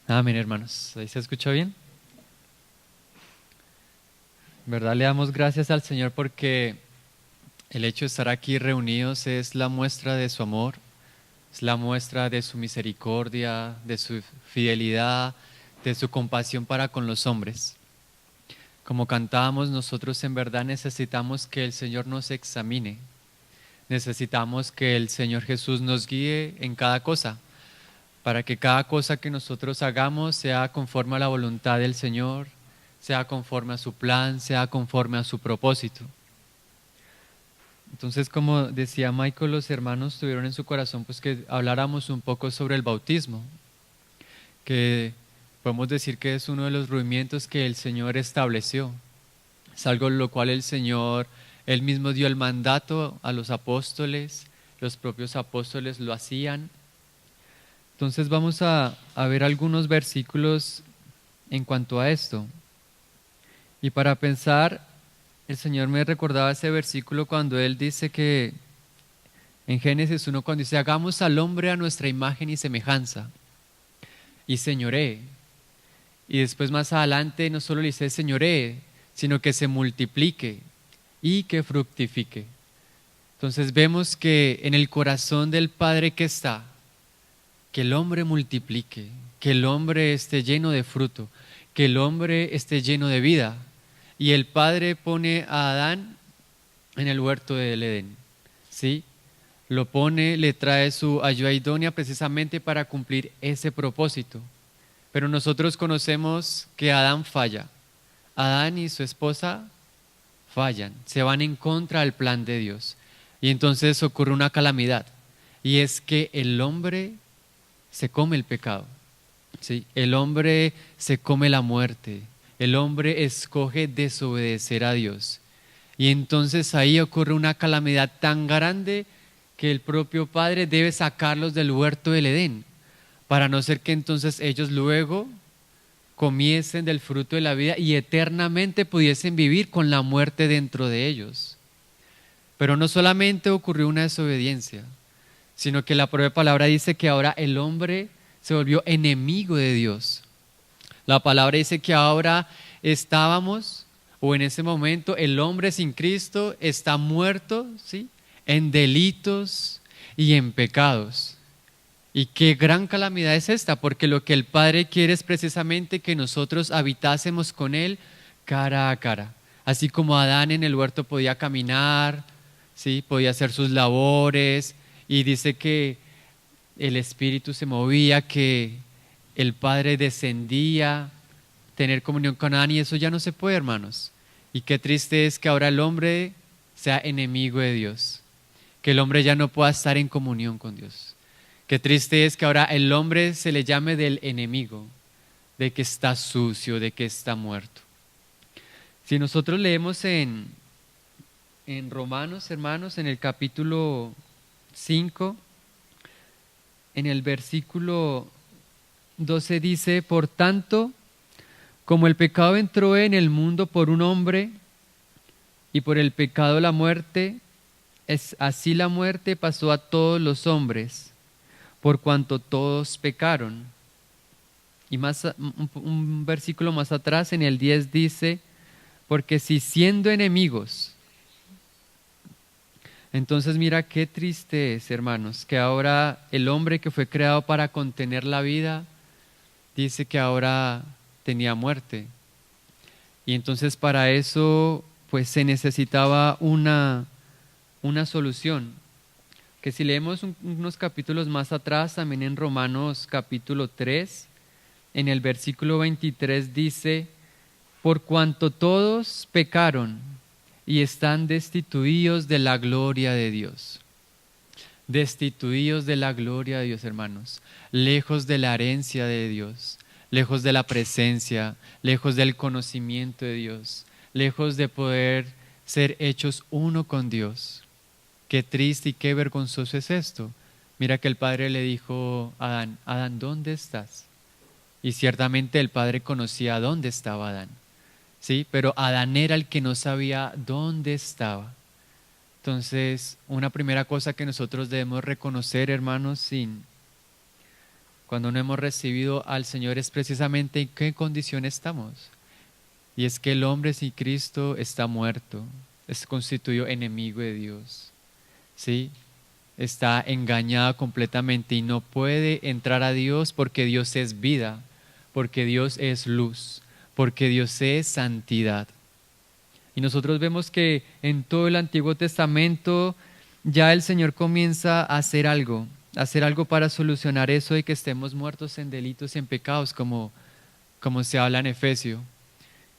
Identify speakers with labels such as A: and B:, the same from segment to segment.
A: Amén, hermanos. ¿Ahí se escucha bien? ¿Verdad? Le damos gracias al Señor porque el hecho de estar aquí reunidos es la muestra de su amor, es la muestra de su misericordia, de su fidelidad, de su compasión para con los hombres. Como cantábamos, nosotros en verdad necesitamos que el Señor nos examine. Necesitamos que el Señor Jesús nos guíe en cada cosa, para que cada cosa que nosotros hagamos sea conforme a la voluntad del Señor, sea conforme a su plan, sea conforme a su propósito. Entonces, como decía Michael, los hermanos tuvieron en su corazón pues que habláramos un poco sobre el bautismo, que podemos decir que es uno de los rudimentos que el Señor estableció. Es algo lo cual el Señor, Él mismo dio el mandato a los apóstoles, los propios apóstoles lo hacían. Entonces vamos a ver algunos versículos en cuanto a esto. Y para pensar, el Señor me recordaba ese versículo cuando Él dice que en Génesis 1, cuando dice, hagamos al hombre a nuestra imagen y semejanza, y señoree. Y después más adelante no solo le dice señoree, sino que se multiplique y que fructifique. Entonces vemos que en el corazón del Padre que está, que el hombre multiplique, que el hombre esté lleno de fruto, que el hombre esté lleno de vida. Y el Padre pone a Adán en el huerto del Edén, ¿sí? Lo pone, le trae su ayuda idónea precisamente para cumplir ese propósito. Pero nosotros conocemos que Adán falla. Adán y su esposa fallan, se van en contra del plan de Dios. Y entonces ocurre una calamidad. Y es que el hombre se come el pecado, ¿sí? El hombre se come la muerte. El hombre escoge desobedecer a Dios. Y entonces ahí ocurre una calamidad tan grande que el propio Padre debe sacarlos del huerto del Edén, para no ser que entonces ellos luego comiesen del fruto de la vida y eternamente pudiesen vivir con la muerte dentro de ellos. Pero no solamente ocurrió una desobediencia, sino que la propia palabra dice que ahora el hombre se volvió enemigo de Dios. La palabra dice que ahora estábamos, o en ese momento, el hombre sin Cristo está muerto, ¿sí? En delitos y en pecados. Y qué gran calamidad es esta, porque lo que el Padre quiere es precisamente que nosotros habitásemos con Él cara a cara. Así como Adán en el huerto podía caminar, ¿sí? Podía hacer sus labores, y dice que el Espíritu se movía, que el Padre descendía, tener comunión con Adán, y eso ya no se puede, hermanos. Y qué triste es que ahora el hombre sea enemigo de Dios, que el hombre ya no pueda estar en comunión con Dios. Qué triste es que ahora el hombre se le llame del enemigo, de que está sucio, de que está muerto. Si nosotros leemos en Romanos, hermanos, en el capítulo 5, en el versículo 12 dice, por tanto, como el pecado entró en el mundo por un hombre, y por el pecado la muerte, así la muerte pasó a todos los hombres, por cuanto todos pecaron. Y un versículo más atrás, en el 10 dice, porque si siendo enemigos, entonces mira qué triste es, hermanos, que ahora el hombre que fue creado para contener la vida, dice que ahora tenía muerte. Y entonces para eso pues se necesitaba una solución. Que si leemos unos capítulos más atrás, también en Romanos capítulo 3, en el versículo 23 dice, por cuanto todos pecaron y están destituidos de la gloria de Dios. Destituidos de la gloria de Dios, hermanos, lejos de la herencia de Dios, lejos de la presencia, lejos del conocimiento de Dios, lejos de poder ser hechos uno con Dios. Qué triste y qué vergonzoso es esto. Mira que el Padre le dijo a Adán, Adán, ¿dónde estás? Y ciertamente el Padre conocía dónde estaba Adán, ¿sí? Pero Adán era el que no sabía dónde estaba. Entonces, una primera cosa que nosotros debemos reconocer, hermanos, cuando no hemos recibido al Señor, es precisamente en qué condición estamos. Y es que el hombre sin Cristo está muerto, es constituido enemigo de Dios, ¿sí? Está engañado completamente y no puede entrar a Dios porque Dios es vida, porque Dios es luz, porque Dios es santidad. Y nosotros vemos que en todo el Antiguo Testamento ya el Señor comienza a hacer algo para solucionar eso de que estemos muertos en delitos y en pecados, como se habla en Efesios.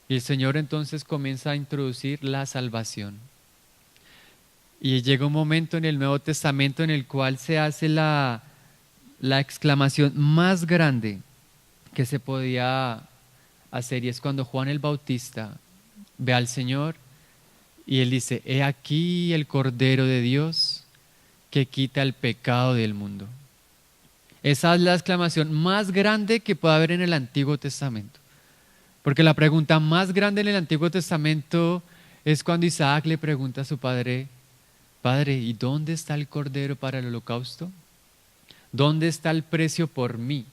A: Y el Señor entonces comienza a introducir la salvación. Y llega un momento en el Nuevo Testamento en el cual se hace la exclamación más grande que se podía hacer, y es cuando Juan el Bautista ve al Señor y él dice: he aquí el Cordero de Dios que quita el pecado del mundo. Esa es la exclamación más grande que puede haber en el Antiguo Testamento. Porque la pregunta más grande en el Antiguo Testamento es cuando Isaac le pregunta a su padre: Padre, ¿y dónde está el Cordero para el holocausto? ¿Dónde está el precio por mí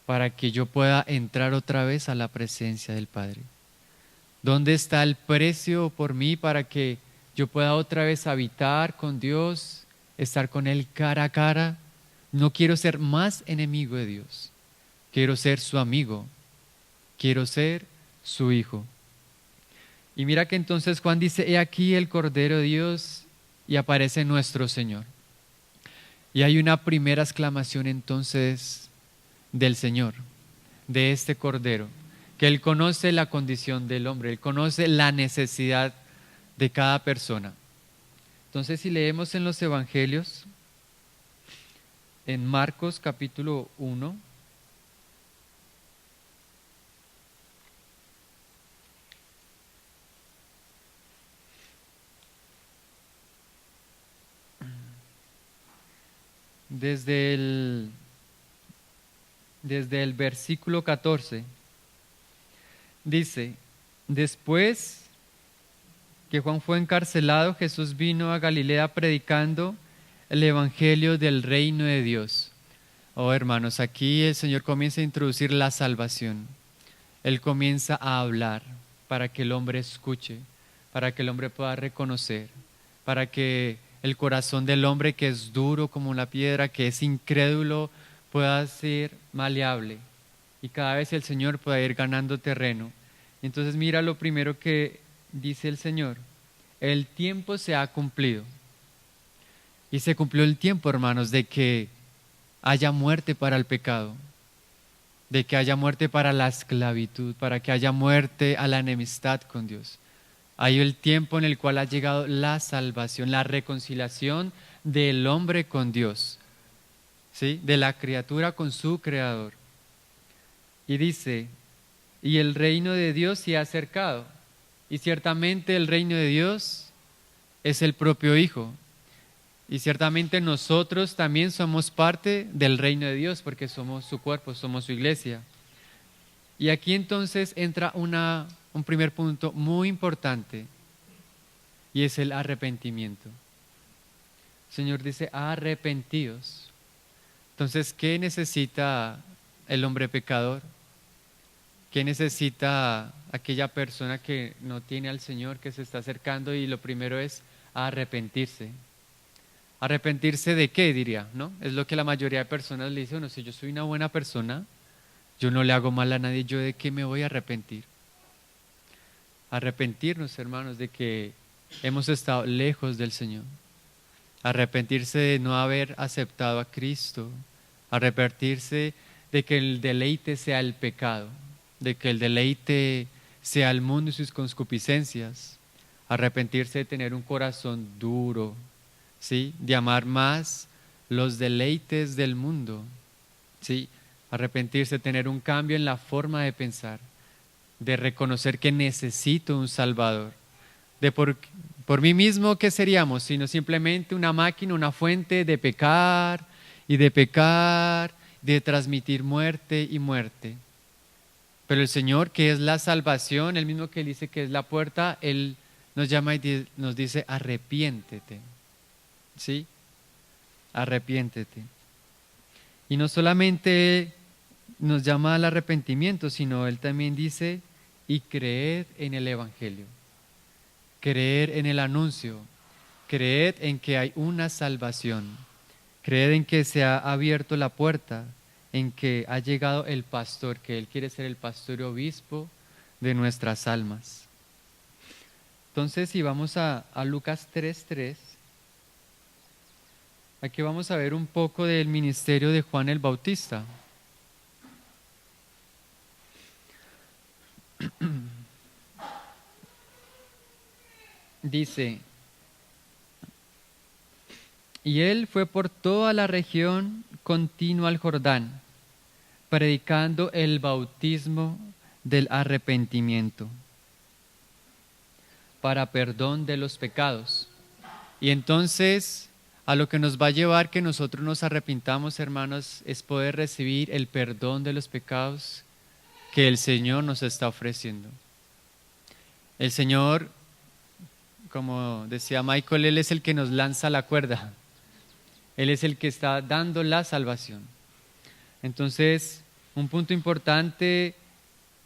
A: para que yo pueda entrar otra vez a la presencia del Padre? ¿Dónde está el precio por mí para que yo pueda otra vez habitar con Dios, estar con Él cara a cara? No quiero ser más enemigo de Dios, quiero ser su amigo, quiero ser su hijo. Y mira que entonces Juan dice: he aquí el Cordero de Dios, y aparece nuestro Señor. Y hay una primera exclamación entonces del Señor, de este Cordero, que Él conoce la condición del hombre, Él conoce la necesidad de cada persona. Entonces, si leemos en los Evangelios, en Marcos capítulo 1, desde el versículo 14, dice: después que Juan fue encarcelado, Jesús vino a Galilea predicando el evangelio del reino de Dios. Oh hermanos, aquí el Señor comienza a introducir la salvación. Él comienza a hablar para que el hombre escuche, para que el hombre pueda reconocer, para que el corazón del hombre, que es duro como la piedra, que es incrédulo, pueda ser maleable, y cada vez el Señor pueda ir ganando terreno. Entonces mira lo primero que dice el Señor: el tiempo se ha cumplido. Y se cumplió el tiempo, hermanos, de que haya muerte para el pecado, de que haya muerte para la esclavitud, para que haya muerte a la enemistad con Dios. Hay el tiempo en el cual ha llegado la salvación, la reconciliación del hombre con Dios, ¿sí? De la criatura con su Creador. Y dice: y el reino de Dios se ha acercado. Y ciertamente el reino de Dios es el propio Hijo. Y ciertamente nosotros también somos parte del reino de Dios, porque somos su cuerpo, somos su iglesia. Y aquí entonces entra un primer punto muy importante, y es el arrepentimiento. El Señor dice: arrepentidos. Entonces, ¿qué necesita el hombre pecador? ¿Qué necesita aquella persona que no tiene al Señor, que se está acercando? Y lo primero es arrepentirse. ¿Arrepentirse de qué, diría? ¿No? Es lo que la mayoría de personas le dicen: bueno, si yo soy una buena persona, yo no le hago mal a nadie, ¿yo de qué me voy a arrepentir? Arrepentirnos, hermanos, de que hemos estado lejos del Señor. Arrepentirse de no haber aceptado a Cristo. Arrepentirse de que el deleite sea el pecado, de que el deleite sea el mundo y sus concupiscencias. Arrepentirse de tener un corazón duro, ¿sí? De amar más los deleites del mundo, ¿sí? Arrepentirse de tener un cambio en la forma de pensar, de reconocer que necesito un Salvador. De por mí mismo, ¿qué seríamos? Sino simplemente una máquina, una fuente de pecar y de pecar, de transmitir muerte y muerte. Pero el Señor, que es la salvación, el mismo que Él dice que es la puerta, Él nos llama y nos dice: arrepiéntete. ¿Sí? Arrepiéntete. Y no solamente nos llama al arrepentimiento, sino Él también dice, y creed en el Evangelio, creer en el anuncio, creed en que hay una salvación, creed en que se ha abierto la puerta, en que ha llegado el pastor, que Él quiere ser el pastor y obispo de nuestras almas. Entonces, si vamos a Lucas 3:3, aquí vamos a ver un poco del ministerio de Juan el Bautista. Dice, y él fue por toda la región continua al Jordán, predicando el bautismo del arrepentimiento para perdón de los pecados. Y entonces, a lo que nos va a llevar que nosotros nos arrepintamos, hermanos, es poder recibir el perdón de los pecados que el Señor nos está ofreciendo. El Señor, como decía Michael, Él es el que nos lanza la cuerda. Él es el que está dando la salvación. Entonces, un punto importante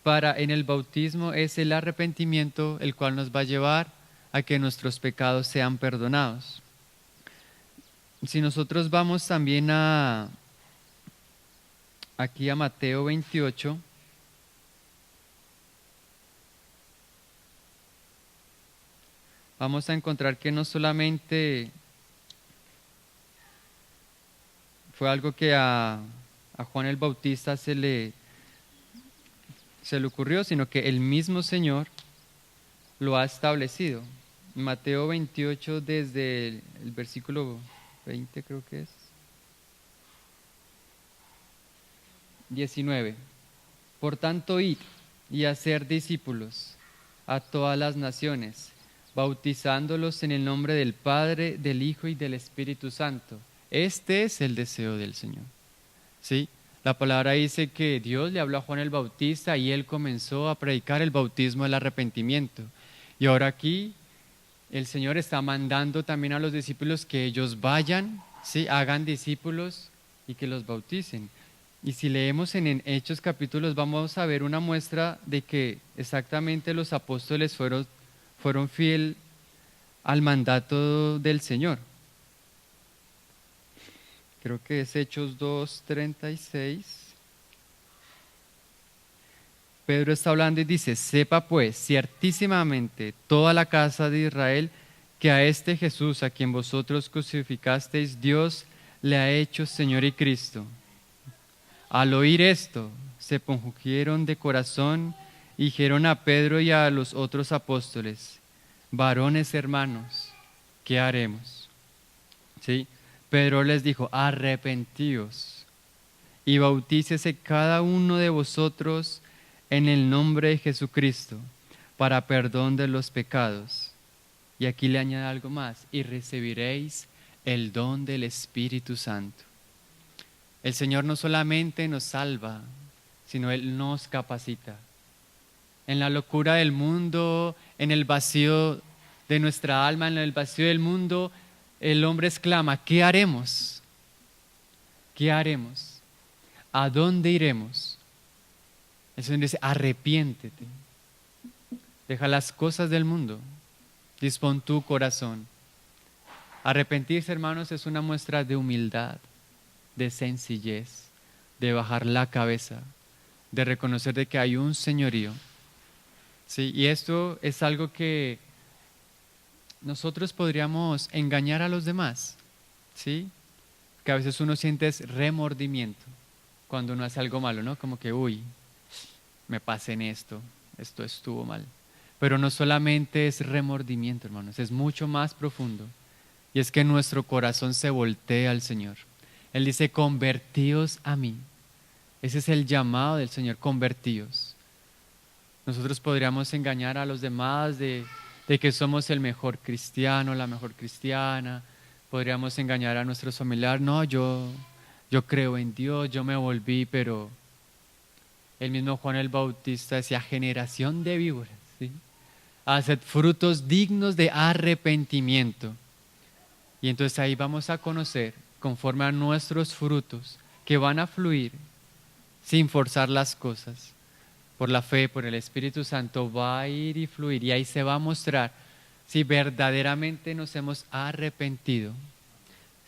A: en el bautismo es el arrepentimiento, el cual nos va a llevar a que nuestros pecados sean perdonados. Si nosotros vamos también aquí a Mateo 28, vamos a encontrar que no solamente fue algo que a Juan el Bautista se le ocurrió, sino que el mismo Señor lo ha establecido. Mateo 28, desde el versículo 20 creo que es, 19. Por tanto, id y hacer discípulos a todas las naciones, bautizándolos en el nombre del Padre, del Hijo y del Espíritu Santo. Este es el deseo del Señor. ¿Sí? La palabra dice que Dios le habló a Juan el Bautista y él comenzó a predicar el bautismo del arrepentimiento. Y ahora aquí el Señor está mandando también a los discípulos que ellos vayan, ¿sí? Hagan discípulos y que los bauticen. Y si leemos en Hechos capítulos vamos a ver una muestra de que exactamente los apóstoles fueron fieles al mandato del Señor. Creo que es Hechos 2:36. Pedro está hablando y dice, sepa pues ciertísimamente toda la casa de Israel que a este Jesús a quien vosotros crucificasteis, Dios le ha hecho Señor y Cristo. Al oír esto, se compungieron de corazón y dijeron a Pedro y a los otros apóstoles, varones hermanos, ¿qué haremos? ¿Sí? Pedro les dijo, arrepentíos y bautícese cada uno de vosotros en el nombre de Jesucristo para perdón de los pecados. Y aquí le añade algo más, y recibiréis el don del Espíritu Santo. El Señor no solamente nos salva, sino Él nos capacita. En la locura del mundo, en el vacío de nuestra alma, en el vacío del mundo, el hombre exclama, ¿qué haremos? ¿Qué haremos? ¿A dónde iremos? El Señor dice, arrepiéntete. Deja las cosas del mundo. Dispón tu corazón. Arrepentirse, hermanos, es una muestra de humildad, de sencillez, de bajar la cabeza, de reconocer de que hay un señorío. ¿Sí? Y esto es algo que nosotros podríamos engañar a los demás, ¿sí? Que a veces uno siente remordimiento cuando uno hace algo malo, ¿no? Como que, uy, me pasé en esto estuvo mal. Pero no solamente es remordimiento, hermanos, es mucho más profundo. Y es que nuestro corazón se voltea al Señor. Él dice, convertíos a mí. Ese es el llamado del Señor, convertíos. Nosotros podríamos engañar a los demás de que somos el mejor cristiano, la mejor cristiana. Podríamos engañar a nuestros familiares, no, yo creo en Dios, yo me volví, pero el mismo Juan el Bautista decía, generación de víboras, ¿sí? Haced frutos dignos de arrepentimiento. Y entonces ahí vamos a conocer, conforme a nuestros frutos, que van a fluir sin forzar las cosas. Por la fe, por el Espíritu Santo, va a ir y fluir y ahí se va a mostrar si verdaderamente nos hemos arrepentido,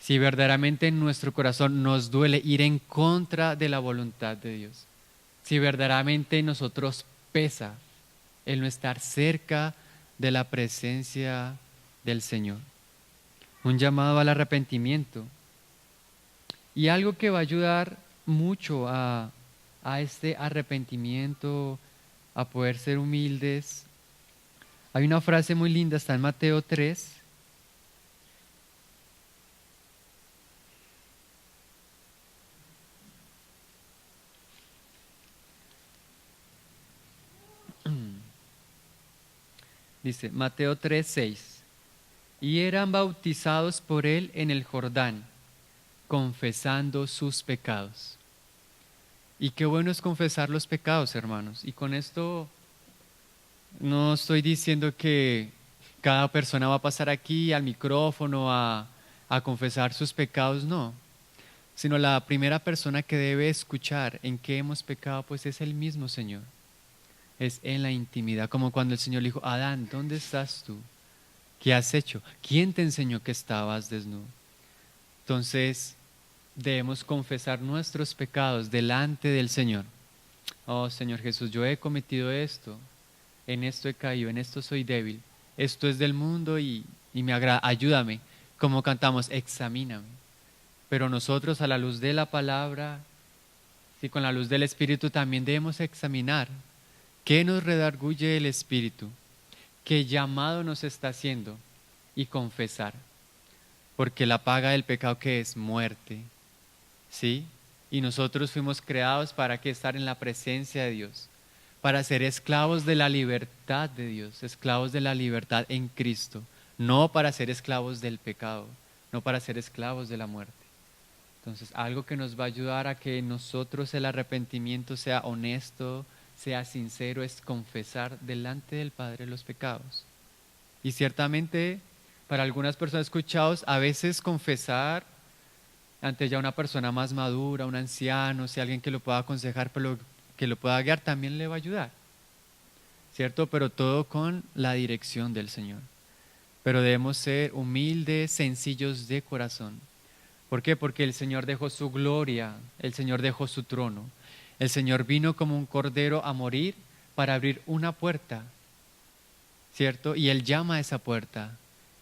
A: si verdaderamente en nuestro corazón nos duele ir en contra de la voluntad de Dios, si verdaderamente nosotros pesa el no estar cerca de la presencia del Señor. Un llamado al arrepentimiento. Y algo que va a ayudar mucho a este arrepentimiento, a poder ser humildes. Hay una frase muy linda, está en Mateo 3. Dice Mateo 3:6. Y eran bautizados por él en el Jordán, confesando sus pecados. Y qué bueno es confesar los pecados, hermanos. Y con esto no estoy diciendo que cada persona va a pasar aquí al micrófono a confesar sus pecados, no. Sino la primera persona que debe escuchar en qué hemos pecado, pues es el mismo Señor. Es en la intimidad, como cuando el Señor le dijo, Adán, ¿dónde estás tú? ¿Qué has hecho? ¿Quién te enseñó que estabas desnudo? Entonces, debemos confesar nuestros pecados delante del Señor. Oh Señor Jesús, yo he cometido esto, en esto he caído, en esto soy débil, esto es del mundo y me agrada, ayúdame. Como cantamos, examíname. Pero nosotros a la luz de la palabra y con la luz del Espíritu también debemos examinar qué nos redarguye el Espíritu, qué llamado nos está haciendo y confesar. Porque la paga del pecado que es muerte. ¿Sí? Y nosotros fuimos creados para que estar en la presencia de Dios, para ser esclavos de la libertad de Dios, esclavos de la libertad en Cristo, no para ser esclavos del pecado, no para ser esclavos de la muerte. Entonces, algo que nos va a ayudar a que nosotros el arrepentimiento sea honesto, sea sincero, es confesar delante del Padre los pecados. Y ciertamente, para algunas personas escuchados, a veces confesar ante ya una persona más madura, un anciano, si alguien que lo pueda aconsejar, pero que lo pueda guiar, también le va a ayudar, ¿cierto? Pero todo con la dirección del Señor. Pero debemos ser humildes, sencillos de corazón. ¿Por qué? Porque el Señor dejó su gloria, el Señor dejó su trono. El Señor vino como un cordero a morir para abrir una puerta, ¿cierto? Y Él llama a esa puerta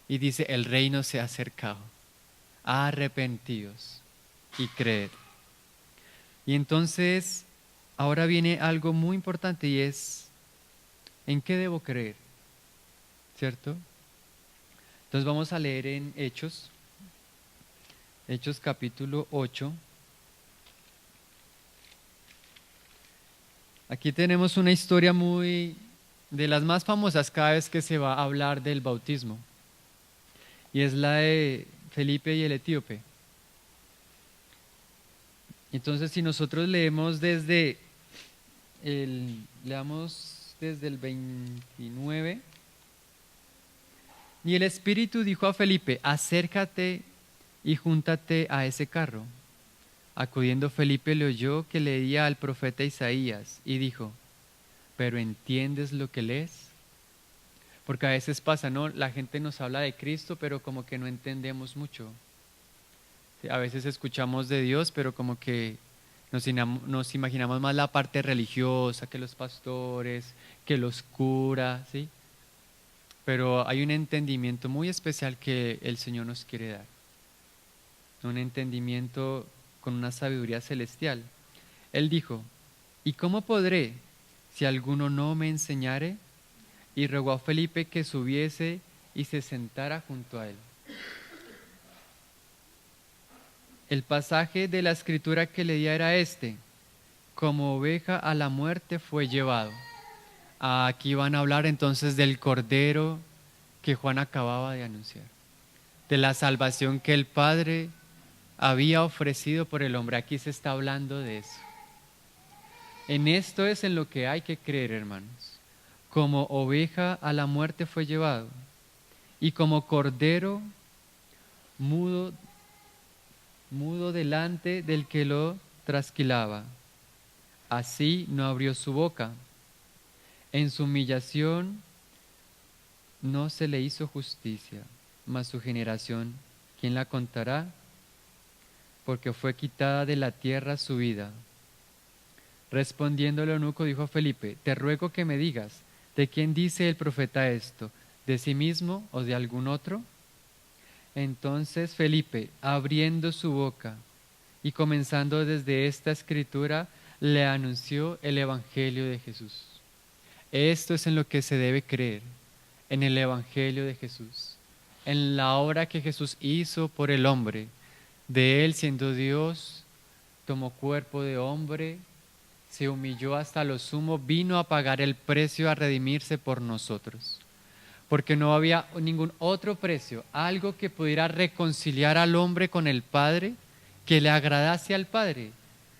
A: y dice, el reino se ha acercado. Arrepentidos y creed. Y entonces, ahora viene algo muy importante y es, ¿en qué debo creer? ¿Cierto? Entonces vamos a leer en Hechos capítulo 8. Aquí tenemos una historia muy de las más famosas cada vez que se va a hablar del bautismo. Y es la de Felipe y el etíope. Entonces, si nosotros leemos leamos desde el 29. Y el Espíritu dijo a Felipe, acércate y júntate a ese carro. Acudiendo Felipe le oyó que leía al profeta Isaías y dijo, ¿pero entiendes lo que lees? Porque a veces pasa, ¿no? La gente nos habla de Cristo, pero como que no entendemos mucho. A veces escuchamos de Dios, pero como que nos imaginamos más la parte religiosa, que los pastores, que los curas, ¿sí? Pero hay un entendimiento muy especial que el Señor nos quiere dar. Un entendimiento con una sabiduría celestial. Él dijo, ¿y cómo podré si alguno no me enseñare? Y rogó a Felipe que subiese y se sentara junto a él. El pasaje de la escritura que leía era este: como oveja a la muerte fue llevado. Aquí van a hablar entonces del Cordero que Juan acababa de anunciar, de la salvación que el Padre había ofrecido por el hombre. Aquí se está hablando de eso. En esto es en lo que hay que creer, hermanos. Como oveja a la muerte fue llevado, y como cordero mudo delante del que lo trasquilaba. Así no abrió su boca. En su humillación no se le hizo justicia, mas su generación, ¿quién la contará? Porque fue quitada de la tierra su vida. Respondiendo el eunuco dijo a Felipe, te ruego que me digas, ¿de quién dice el profeta esto? ¿De sí mismo o de algún otro? Entonces Felipe, abriendo su boca y comenzando desde esta escritura, le anunció el Evangelio de Jesús. Esto es en lo que se debe creer, en el Evangelio de Jesús, en la obra que Jesús hizo por el hombre. De él, siendo Dios, tomó cuerpo de hombre, se humilló hasta lo sumo, vino a pagar el precio, a redimirse por nosotros. Porque no había ningún otro precio, algo que pudiera reconciliar al hombre con el Padre, que le agradase al Padre,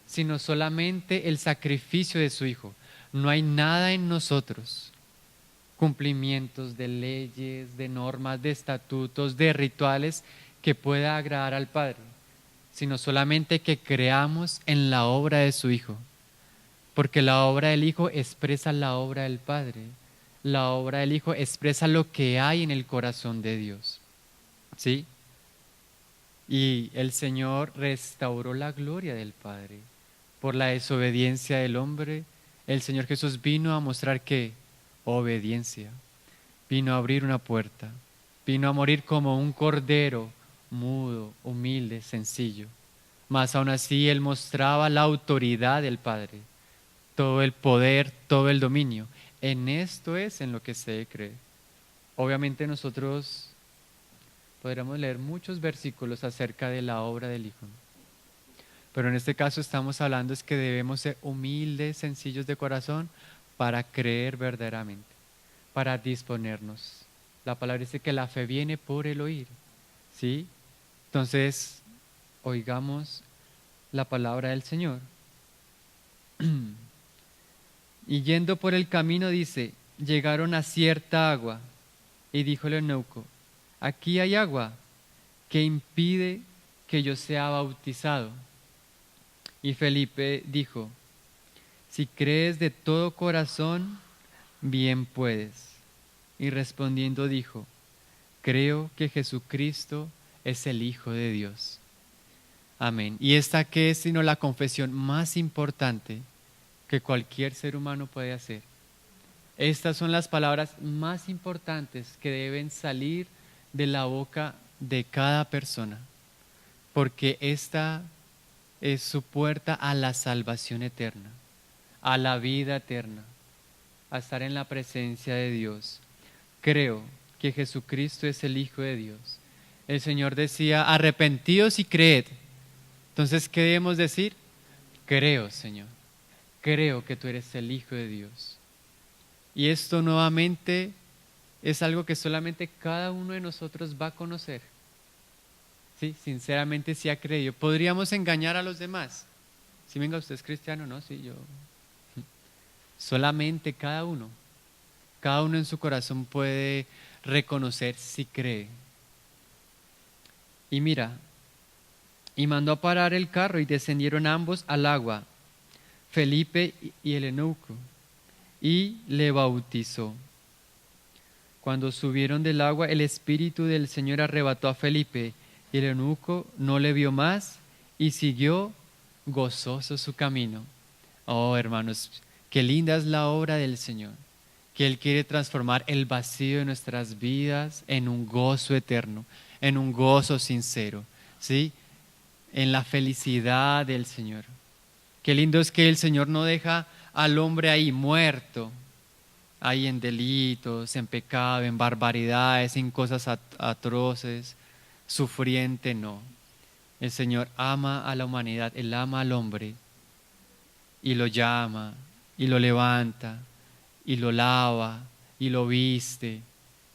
A: sino solamente el sacrificio de su Hijo. No hay nada en nosotros, cumplimientos de leyes, de normas, de estatutos, de rituales, que pueda agradar al Padre, sino solamente que creamos en la obra de su Hijo. Porque la obra del Hijo expresa la obra del Padre. La obra del Hijo expresa lo que hay en el corazón de Dios. ¿Sí? Y el Señor restauró la gloria del Padre. Por la desobediencia del hombre, el Señor Jesús vino a mostrar que obediencia. Vino a abrir una puerta. Vino a morir como un cordero, mudo, humilde, sencillo. Mas aún así Él mostraba la autoridad del Padre. Todo el poder, todo el dominio. En esto es en lo que se cree. Obviamente nosotros podríamos leer muchos versículos acerca de la obra del Hijo. Pero en este caso estamos hablando es que debemos ser humildes, sencillos de corazón para creer verdaderamente, para disponernos. La palabra dice que la fe viene por el oír. ¿Sí? Entonces, oigamos la palabra del Señor. Y yendo por el camino, dice, llegaron a cierta agua, y dijo el eunuco, aquí hay agua, que impide que yo sea bautizado. Y Felipe dijo, si crees de todo corazón, bien puedes. Y respondiendo dijo, creo que Jesucristo es el Hijo de Dios. Amén. Y esta que es sino la confesión más importante que cualquier ser humano puede hacer. Estas son las palabras más importantes que deben salir de la boca de cada persona, porque esta es su puerta a la salvación eterna, a la vida eterna, a estar en la presencia de Dios. Creo que Jesucristo es el Hijo de Dios. El Señor decía, arrepentíos y creed. Entonces, ¿qué debemos decir? Creo, Señor. Creo que tú eres el Hijo de Dios. Y esto nuevamente es algo que solamente cada uno de nosotros va a conocer. Sí, sinceramente sí ha creído. ¿Podríamos engañar a los demás? Si venga, usted es cristiano, ¿no? Sí, yo. Solamente cada uno en su corazón puede reconocer si cree. Y mira, y mandó a parar el carro y descendieron ambos al agua, Felipe y el eunuco, y le bautizó. Cuando subieron del agua, el Espíritu del Señor arrebató a Felipe, y el eunuco no le vio más y siguió gozoso su camino. Oh, hermanos, qué linda es la obra del Señor, que Él quiere transformar el vacío de nuestras vidas en un gozo eterno, en un gozo sincero, ¿sí? En la felicidad del Señor. Qué lindo es que el Señor no deja al hombre ahí muerto, ahí en delitos, en pecado, en barbaridades, en cosas atroces, sufriente, no. El Señor ama a la humanidad, Él ama al hombre y lo llama y lo levanta y lo lava y lo viste,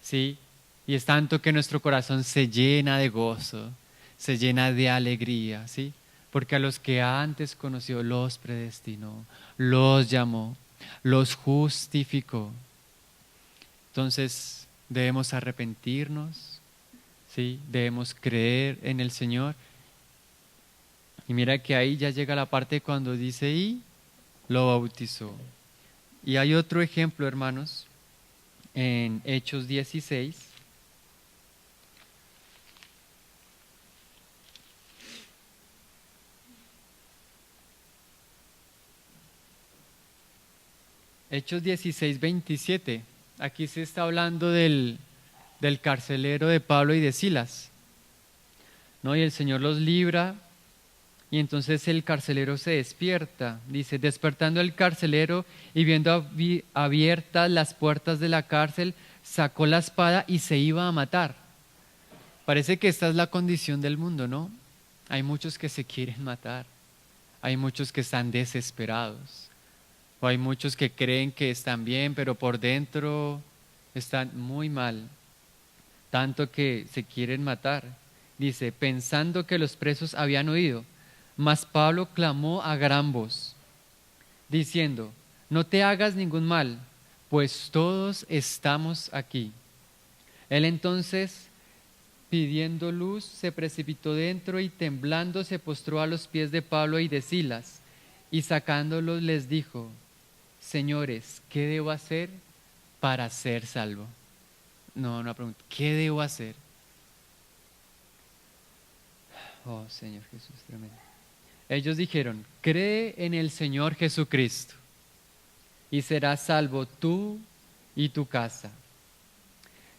A: ¿sí? Y es tanto que nuestro corazón se llena de gozo, se llena de alegría, ¿sí? Porque a los que antes conoció los predestinó, los llamó, los justificó. Entonces debemos arrepentirnos, ¿sí? Debemos creer en el Señor Y mira que ahí ya llega la parte cuando dice y lo bautizó. Y hay otro ejemplo, hermanos, en Hechos 16. Hechos 16, 27. Aquí se está hablando del carcelero de Pablo y de Silas, ¿no? Y el Señor los libra y entonces el carcelero se despierta. Dice, despertando el carcelero y viendo abiertas las puertas de la cárcel, sacó la espada y se iba a matar. Parece que esta es la condición del mundo, ¿no? Hay muchos que se quieren matar, hay muchos que están desesperados. O hay muchos que creen que están bien, pero por dentro están muy mal, tanto que se quieren matar. Dice, pensando que los presos habían oído, mas Pablo clamó a gran voz, diciendo, no te hagas ningún mal, pues todos estamos aquí. Él entonces, pidiendo luz, se precipitó dentro y temblando se postró a los pies de Pablo y de Silas, y sacándolos les dijo, señores, ¿qué debo hacer para ser salvo? No, una pregunta. ¿Qué debo hacer? Oh, Señor Jesús, tremendo. Ellos dijeron, cree en el Señor Jesucristo y serás salvo tú y tu casa.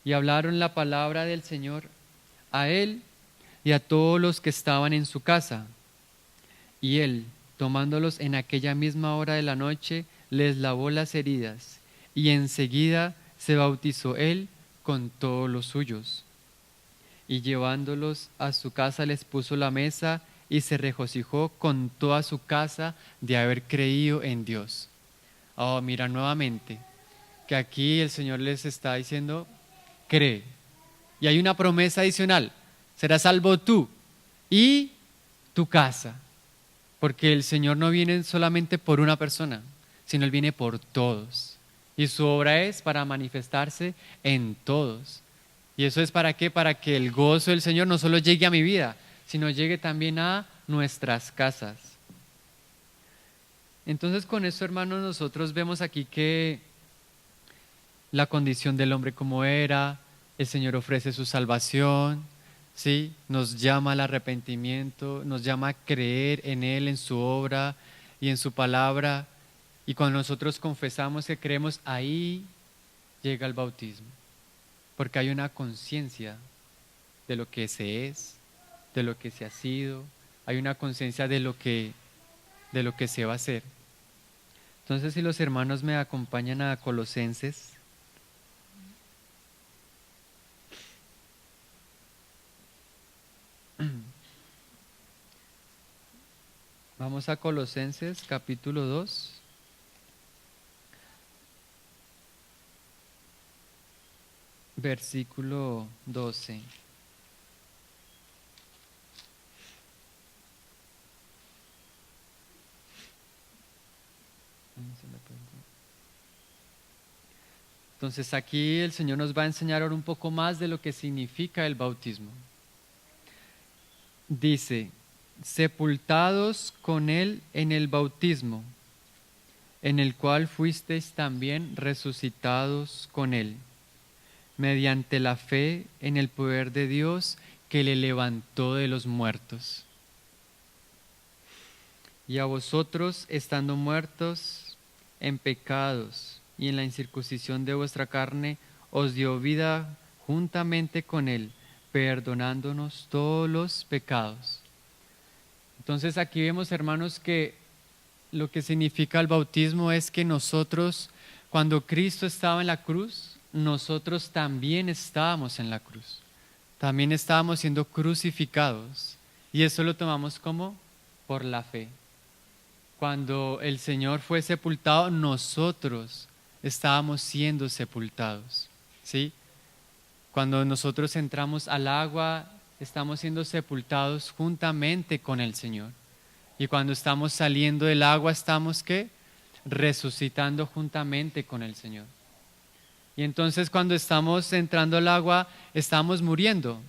A: Y hablaron la palabra del Señor a él y a todos los que estaban en su casa. Y él, tomándolos en aquella misma hora de la noche, les lavó las heridas, y enseguida se bautizó él con todos los suyos. Y llevándolos a su casa les puso la mesa, y se regocijó con toda su casa de haber creído en Dios. Oh, mira nuevamente, que aquí el Señor les está diciendo, cree. Y hay una promesa adicional, serás salvo tú y tu casa. Porque el Señor no viene solamente por una persona, sino Él viene por todos. Y su obra es para manifestarse en todos. ¿Y eso es para qué? Para que el gozo del Señor no solo llegue a mi vida, sino llegue también a nuestras casas. Entonces con esto, hermanos, nosotros vemos aquí que la condición del hombre como era, el Señor ofrece su salvación, ¿sí? Nos llama al arrepentimiento, nos llama a creer en Él, en su obra y en su palabra. Y cuando nosotros confesamos que creemos, ahí llega el bautismo. Porque hay una conciencia de lo que se es, de lo que se ha sido, hay una conciencia de lo que se va a hacer. Entonces, si los hermanos me acompañan a Colosenses. Vamos a Colosenses capítulo 2. Versículo 12. Entonces aquí el Señor nos va a enseñar ahora un poco más de lo que significa el bautismo. Dice, sepultados con Él en el bautismo, en el cual fuisteis también resucitados con Él, mediante la fe en el poder de Dios que le levantó de los muertos. Y a vosotros, estando muertos en pecados y en la incircuncisión de vuestra carne, os dio vida juntamente con Él, perdonándonos todos los pecados. Entonces aquí vemos, hermanos, que lo que significa el bautismo es que nosotros, cuando Cristo estaba en la cruz, nosotros también estábamos en la cruz. También estábamos siendo crucificados. Y eso lo tomamos como por la fe. Cuando el Señor fue sepultado, nosotros estábamos siendo sepultados, ¿sí? Cuando nosotros entramos al agua, estamos siendo sepultados juntamente con el Señor. Y cuando estamos saliendo del agua, estamos ¿qué? Resucitando juntamente con el Señor. Y entonces cuando estamos entrando al agua, estamos muriendo.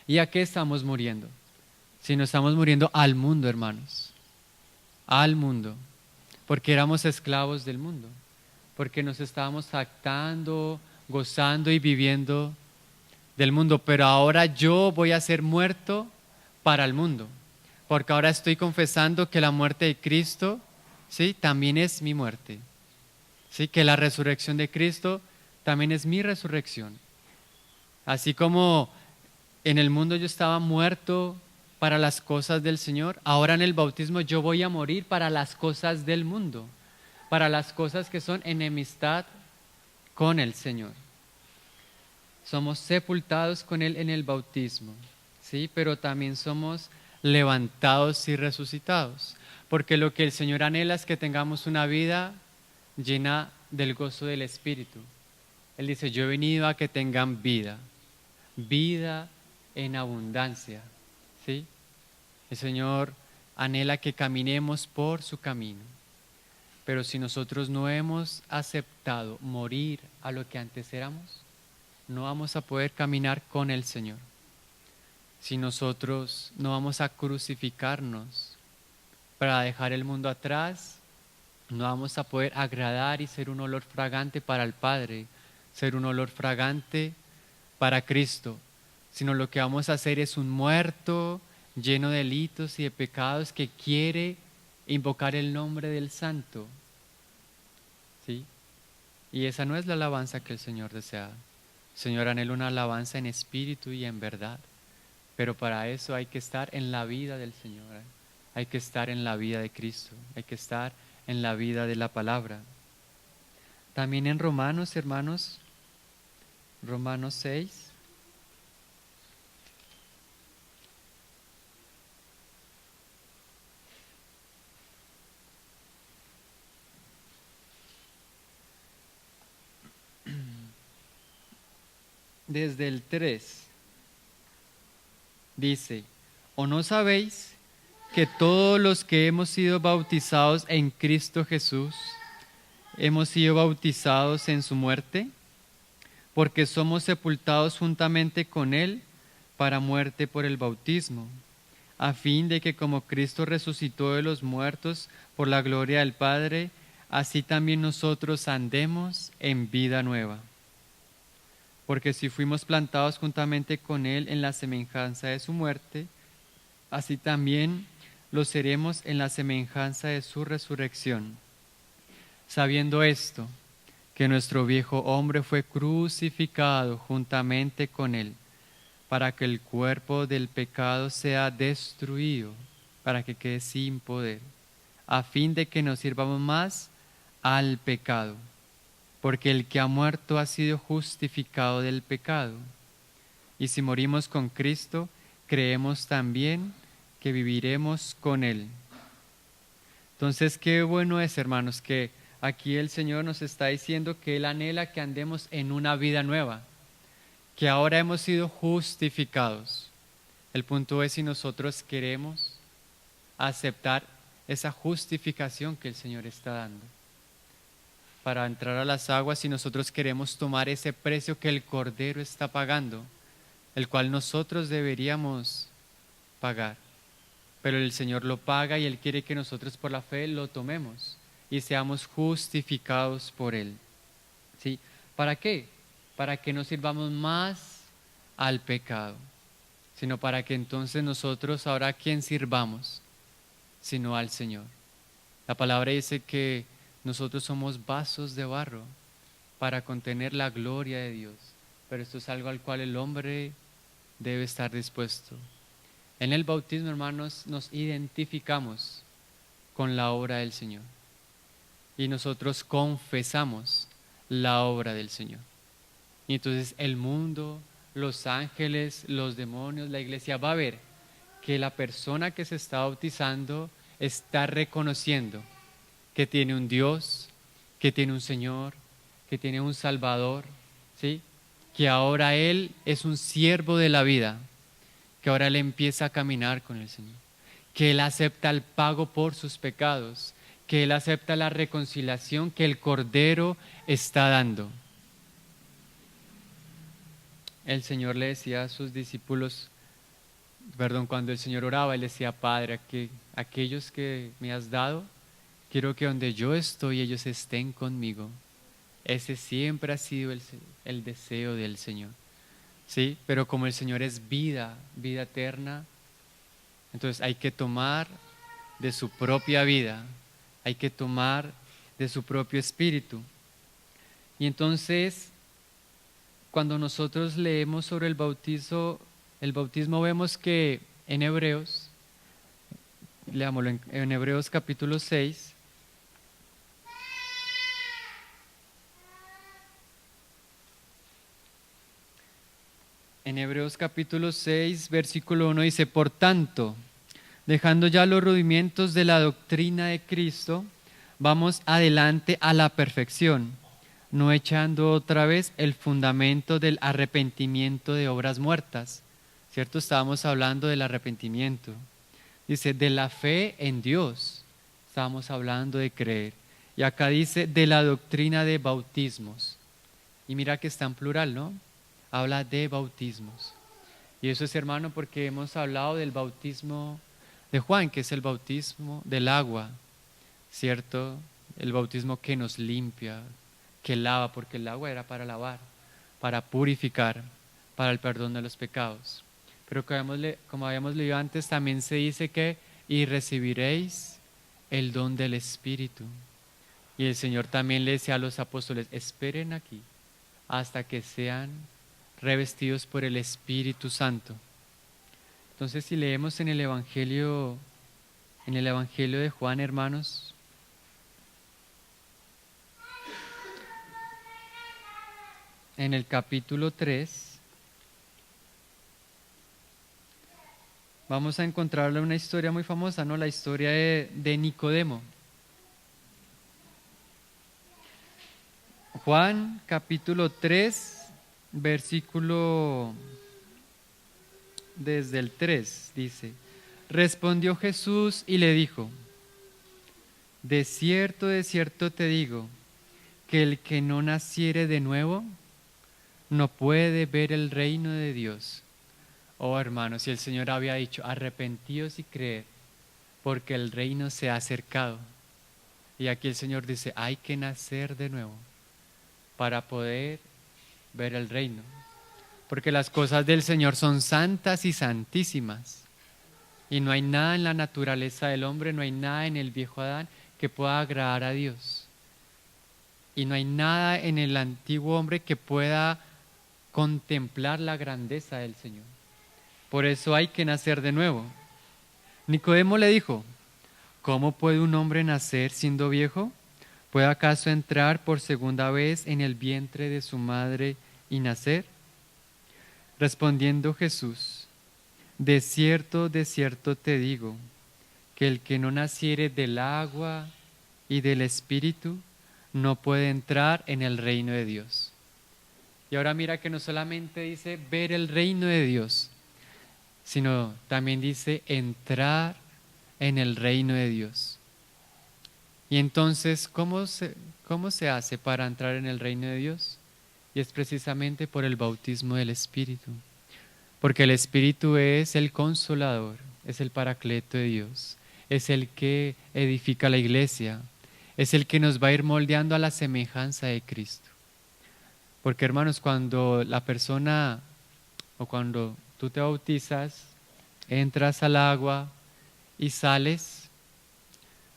A: ¿Y a qué estamos muriendo? sino estamos muriendo al mundo, hermanos, al mundo, porque éramos esclavos del mundo, porque nos estábamos jactando, gozando y viviendo del mundo, pero ahora yo voy a ser muerto para el mundo, porque ahora estoy confesando que la muerte de Cristo, ¿sí?, también es mi muerte, ¿sí?, que la resurrección de Cristo también es mi resurrección. Así como en el mundo yo estaba muerto para las cosas del Señor, ahora en el bautismo yo voy a morir para las cosas del mundo, para las cosas que son enemistad con el Señor. Somos sepultados con Él en el bautismo, ¿sí? Pero también somos levantados y resucitados, porque lo que el Señor anhela es que tengamos una vida llena del gozo del Espíritu. Él dice, yo he venido a que tengan vida, vida en abundancia, ¿sí? El Señor anhela que caminemos por su camino, pero si nosotros no hemos aceptado morir a lo que antes éramos, no vamos a poder caminar con el Señor. Si nosotros no vamos a crucificarnos para dejar el mundo atrás, no vamos a poder agradar y ser un olor fragante para el Padre, ser un olor fragante para Cristo, sino lo que vamos a hacer es un muerto lleno de delitos y de pecados que quiere invocar el nombre del Santo, ¿sí? Y esa no es la alabanza que el Señor desea. El Señor anhela una alabanza en espíritu y en verdad, pero para eso hay que estar en la vida del Señor, hay que estar en la vida de Cristo, hay que estar en la vida de la palabra. También en Romanos, hermanos, Romanos 6. Desde el 3 dice, ¿o no sabéis que todos los que hemos sido bautizados en Cristo Jesús, hemos sido bautizados en su muerte? Porque somos sepultados juntamente con Él para muerte por el bautismo, a fin de que como Cristo resucitó de los muertos por la gloria del Padre, así también nosotros andemos en vida nueva. Porque si fuimos plantados juntamente con Él en la semejanza de su muerte, así también lo seremos en la semejanza de su resurrección. Sabiendo esto, que nuestro viejo hombre fue crucificado juntamente con Él, para que el cuerpo del pecado sea destruido, para que quede sin poder, a fin de que nos sirvamos más al pecado. Porque el que ha muerto ha sido justificado del pecado. Y si morimos con Cristo, creemos también que viviremos con Él. Entonces, qué bueno es, hermanos, que aquí el Señor nos está diciendo que Él anhela que andemos en una vida nueva, que ahora hemos sido justificados. El punto es si nosotros queremos aceptar esa justificación que el Señor está dando. Para entrar a las aguas, si nosotros queremos tomar ese precio que el Cordero está pagando, el cual nosotros deberíamos pagar. Pero el Señor lo paga y Él quiere que nosotros por la fe lo tomemos y seamos justificados por Él. ¿Sí? ¿Para qué? Para que no sirvamos más al pecado, sino para que entonces nosotros ahora a quién sirvamos, sino al Señor. La palabra dice que nosotros somos vasos de barro para contener la gloria de Dios, pero esto es algo al cual el hombre debe estar dispuesto. En el bautismo, hermanos, nos identificamos con la obra del Señor y nosotros confesamos la obra del Señor. Y entonces el mundo, los ángeles, los demonios, la iglesia va a ver que la persona que se está bautizando está reconociendo que tiene un Dios, que tiene un Señor, que tiene un Salvador, ¿sí? Que ahora Él es un siervo de la vida, que ahora Él empieza a caminar con el Señor, que Él acepta el pago por sus pecados, que Él acepta la reconciliación que el Cordero está dando. El Señor le decía a sus discípulos, perdón, cuando el Señor oraba, Él decía, Padre, que aquellos que me has dado, quiero que donde yo estoy, ellos estén conmigo. Ese siempre ha sido el deseo del Señor. ¿Sí? Pero como el Señor es vida, vida eterna, entonces hay que tomar de su propia vida, hay que tomar de su propio espíritu. Y entonces, cuando nosotros leemos sobre el bautismo vemos que en Hebreos, leámoslo en Hebreos capítulo 6, en Hebreos capítulo 6, versículo 1 dice, por tanto, dejando ya los rudimientos de la doctrina de Cristo, vamos adelante a la perfección, no echando otra vez el fundamento del arrepentimiento de obras muertas. ¿Cierto? Estábamos hablando del arrepentimiento. Dice, de la fe en Dios. Estábamos hablando de creer. Y acá dice, de la doctrina de bautismos. Y mira que está en plural, ¿no? Habla de bautismos. Y eso es, hermano, porque hemos hablado del bautismo de Juan, que es el bautismo del agua, ¿cierto? El bautismo que nos limpia, que lava, porque el agua era para lavar, para purificar, para el perdón de los pecados. Pero como habíamos leído antes, también se dice que y recibiréis el don del Espíritu. Y el Señor también le decía a los apóstoles, esperen aquí hasta que sean revestidos por el Espíritu Santo. Entonces, si leemos en el Evangelio de Juan, hermanos, en el capítulo 3, vamos a encontrarle una historia muy famosa, ¿no? La historia de Nicodemo. Juan, capítulo 3, versículo desde el 3, dice, respondió Jesús y le dijo, de cierto te digo, que el que no naciere de nuevo, no puede ver el reino de Dios. Oh hermanos, si el Señor había dicho, arrepentíos y creed, porque el reino se ha acercado. Y aquí el Señor dice, hay que nacer de nuevo para poder ver el reino. Porque las cosas del Señor son santas y santísimas. Y no hay nada en la naturaleza del hombre, no hay nada en el viejo Adán que pueda agradar a Dios. Y no hay nada en el antiguo hombre que pueda contemplar la grandeza del Señor. Por eso hay que nacer de nuevo. Nicodemo le dijo, ¿cómo puede un hombre nacer siendo viejo? ¿Puede acaso entrar por segunda vez en el vientre de su madre y nacer? Respondiendo Jesús, de cierto te digo, que el que no naciere del agua y del Espíritu no puede entrar en el reino de Dios. Y ahora mira que no solamente dice ver el reino de Dios, sino también dice entrar en el reino de Dios. Y entonces, ¿cómo se hace para entrar en el reino de Dios? Y es precisamente por el bautismo del Espíritu. Porque el Espíritu es el consolador, es el paracleto de Dios, es el que edifica la iglesia, es el que nos va a ir moldeando a la semejanza de Cristo. Porque hermanos, cuando la persona o cuando tú te bautizas, entras al agua y sales,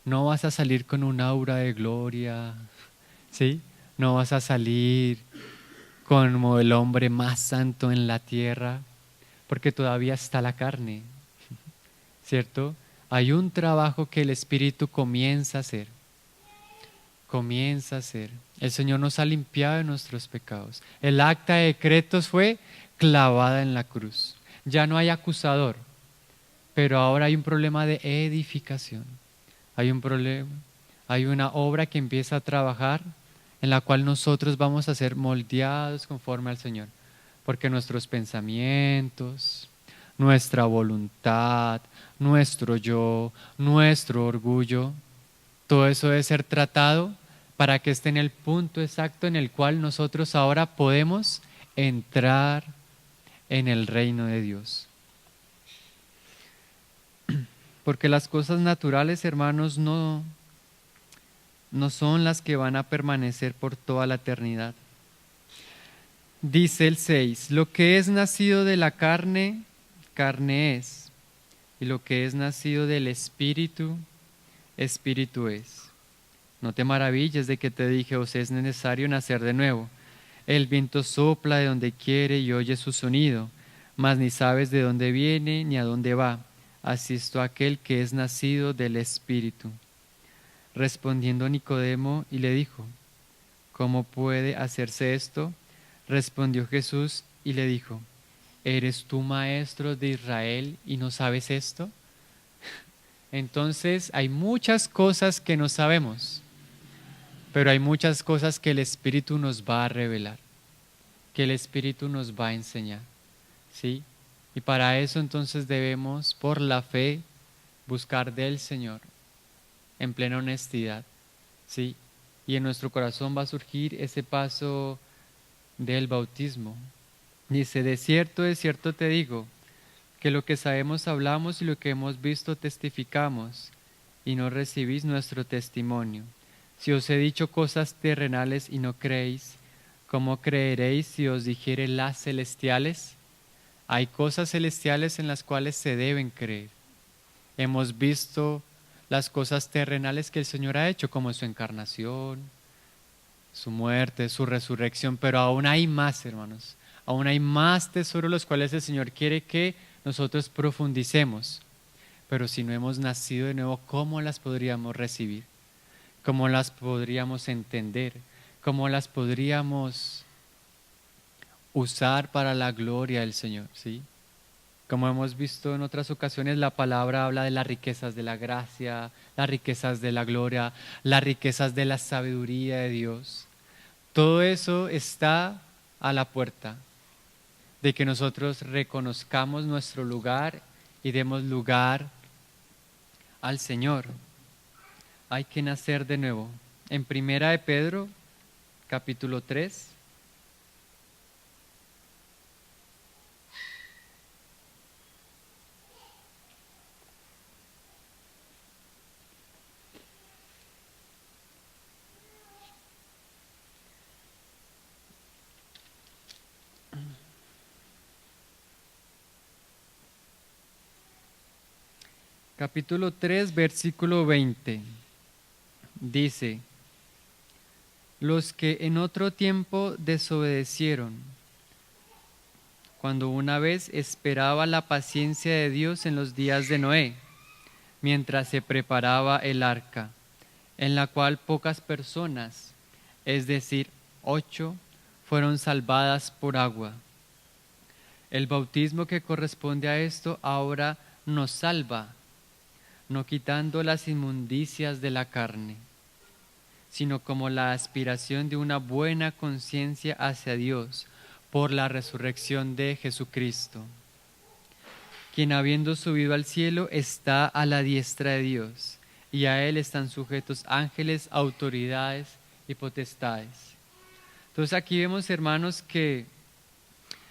A: no vas a salir con un aura de gloria, ¿sí? No vas a salir como el hombre más santo en la tierra, porque todavía está la carne, ¿cierto? Hay un trabajo que el Espíritu comienza a hacer. El Señor nos ha limpiado de nuestros pecados. El acta de decretos fue clavada en la cruz. Ya no hay acusador, pero ahora hay un problema de edificación. Hay un problema, hay una obra que empieza a trabajar en la cual nosotros vamos a ser moldeados conforme al Señor. Porque nuestros pensamientos, nuestra voluntad, nuestro yo, nuestro orgullo, todo eso debe ser tratado para que esté en el punto exacto en el cual nosotros ahora podemos entrar en el reino de Dios. Porque las cosas naturales, hermanos, no son las que van a permanecer por toda la eternidad. Dice el 6, lo que es nacido de la carne, carne es, y lo que es nacido del espíritu, espíritu es. No te maravilles de que te dije, os es necesario nacer de nuevo. El viento sopla de donde quiere y oye su sonido, mas ni sabes de dónde viene ni a dónde va. Así es todo aquel que es nacido del espíritu. Respondiendo Nicodemo y le dijo, ¿cómo puede hacerse esto? Respondió Jesús y le dijo, ¿eres tú maestro de Israel y no sabes esto? Entonces hay muchas cosas que no sabemos, pero hay muchas cosas que el Espíritu nos va a revelar, que el Espíritu nos va a enseñar, ¿sí? Y para eso entonces debemos, por la fe, buscar del Señor en plena honestidad, ¿sí? Y en nuestro corazón va a surgir ese paso del bautismo. Dice, de cierto te digo, que lo que sabemos hablamos y lo que hemos visto testificamos, y no recibís nuestro testimonio. Si os he dicho cosas terrenales y no creéis, ¿cómo creeréis si os dijere las celestiales? Hay cosas celestiales en las cuales se deben creer. Hemos visto las cosas terrenales que el Señor ha hecho, como su encarnación, su muerte, su resurrección, pero aún hay más, hermanos. Aún hay más tesoros los cuales el Señor quiere que nosotros profundicemos. Pero si no hemos nacido de nuevo, ¿cómo las podríamos recibir? ¿Cómo las podríamos entender? ¿Cómo las podríamos usar para la gloria del Señor? ¿Sí? Como hemos visto en otras ocasiones, la palabra habla de las riquezas de la gracia, las riquezas de la gloria, las riquezas de la sabiduría de Dios. Todo eso está a la puerta de que nosotros reconozcamos nuestro lugar y demos lugar al Señor. Hay que nacer de nuevo. En Primera de Pedro, capítulo 3. Capítulo 3, versículo 20. Dice, los que en otro tiempo desobedecieron, cuando una vez esperaba la paciencia de Dios en los días de Noé, mientras se preparaba el arca, en la cual pocas personas, es decir, 8, fueron salvadas por agua. El bautismo que corresponde a esto ahora nos salva, no quitando las inmundicias de la carne, sino como la aspiración de una buena conciencia hacia Dios por la resurrección de Jesucristo, quien habiendo subido al cielo está a la diestra de Dios, y a Él están sujetos ángeles, autoridades y potestades. Entonces aquí vemos, hermanos, que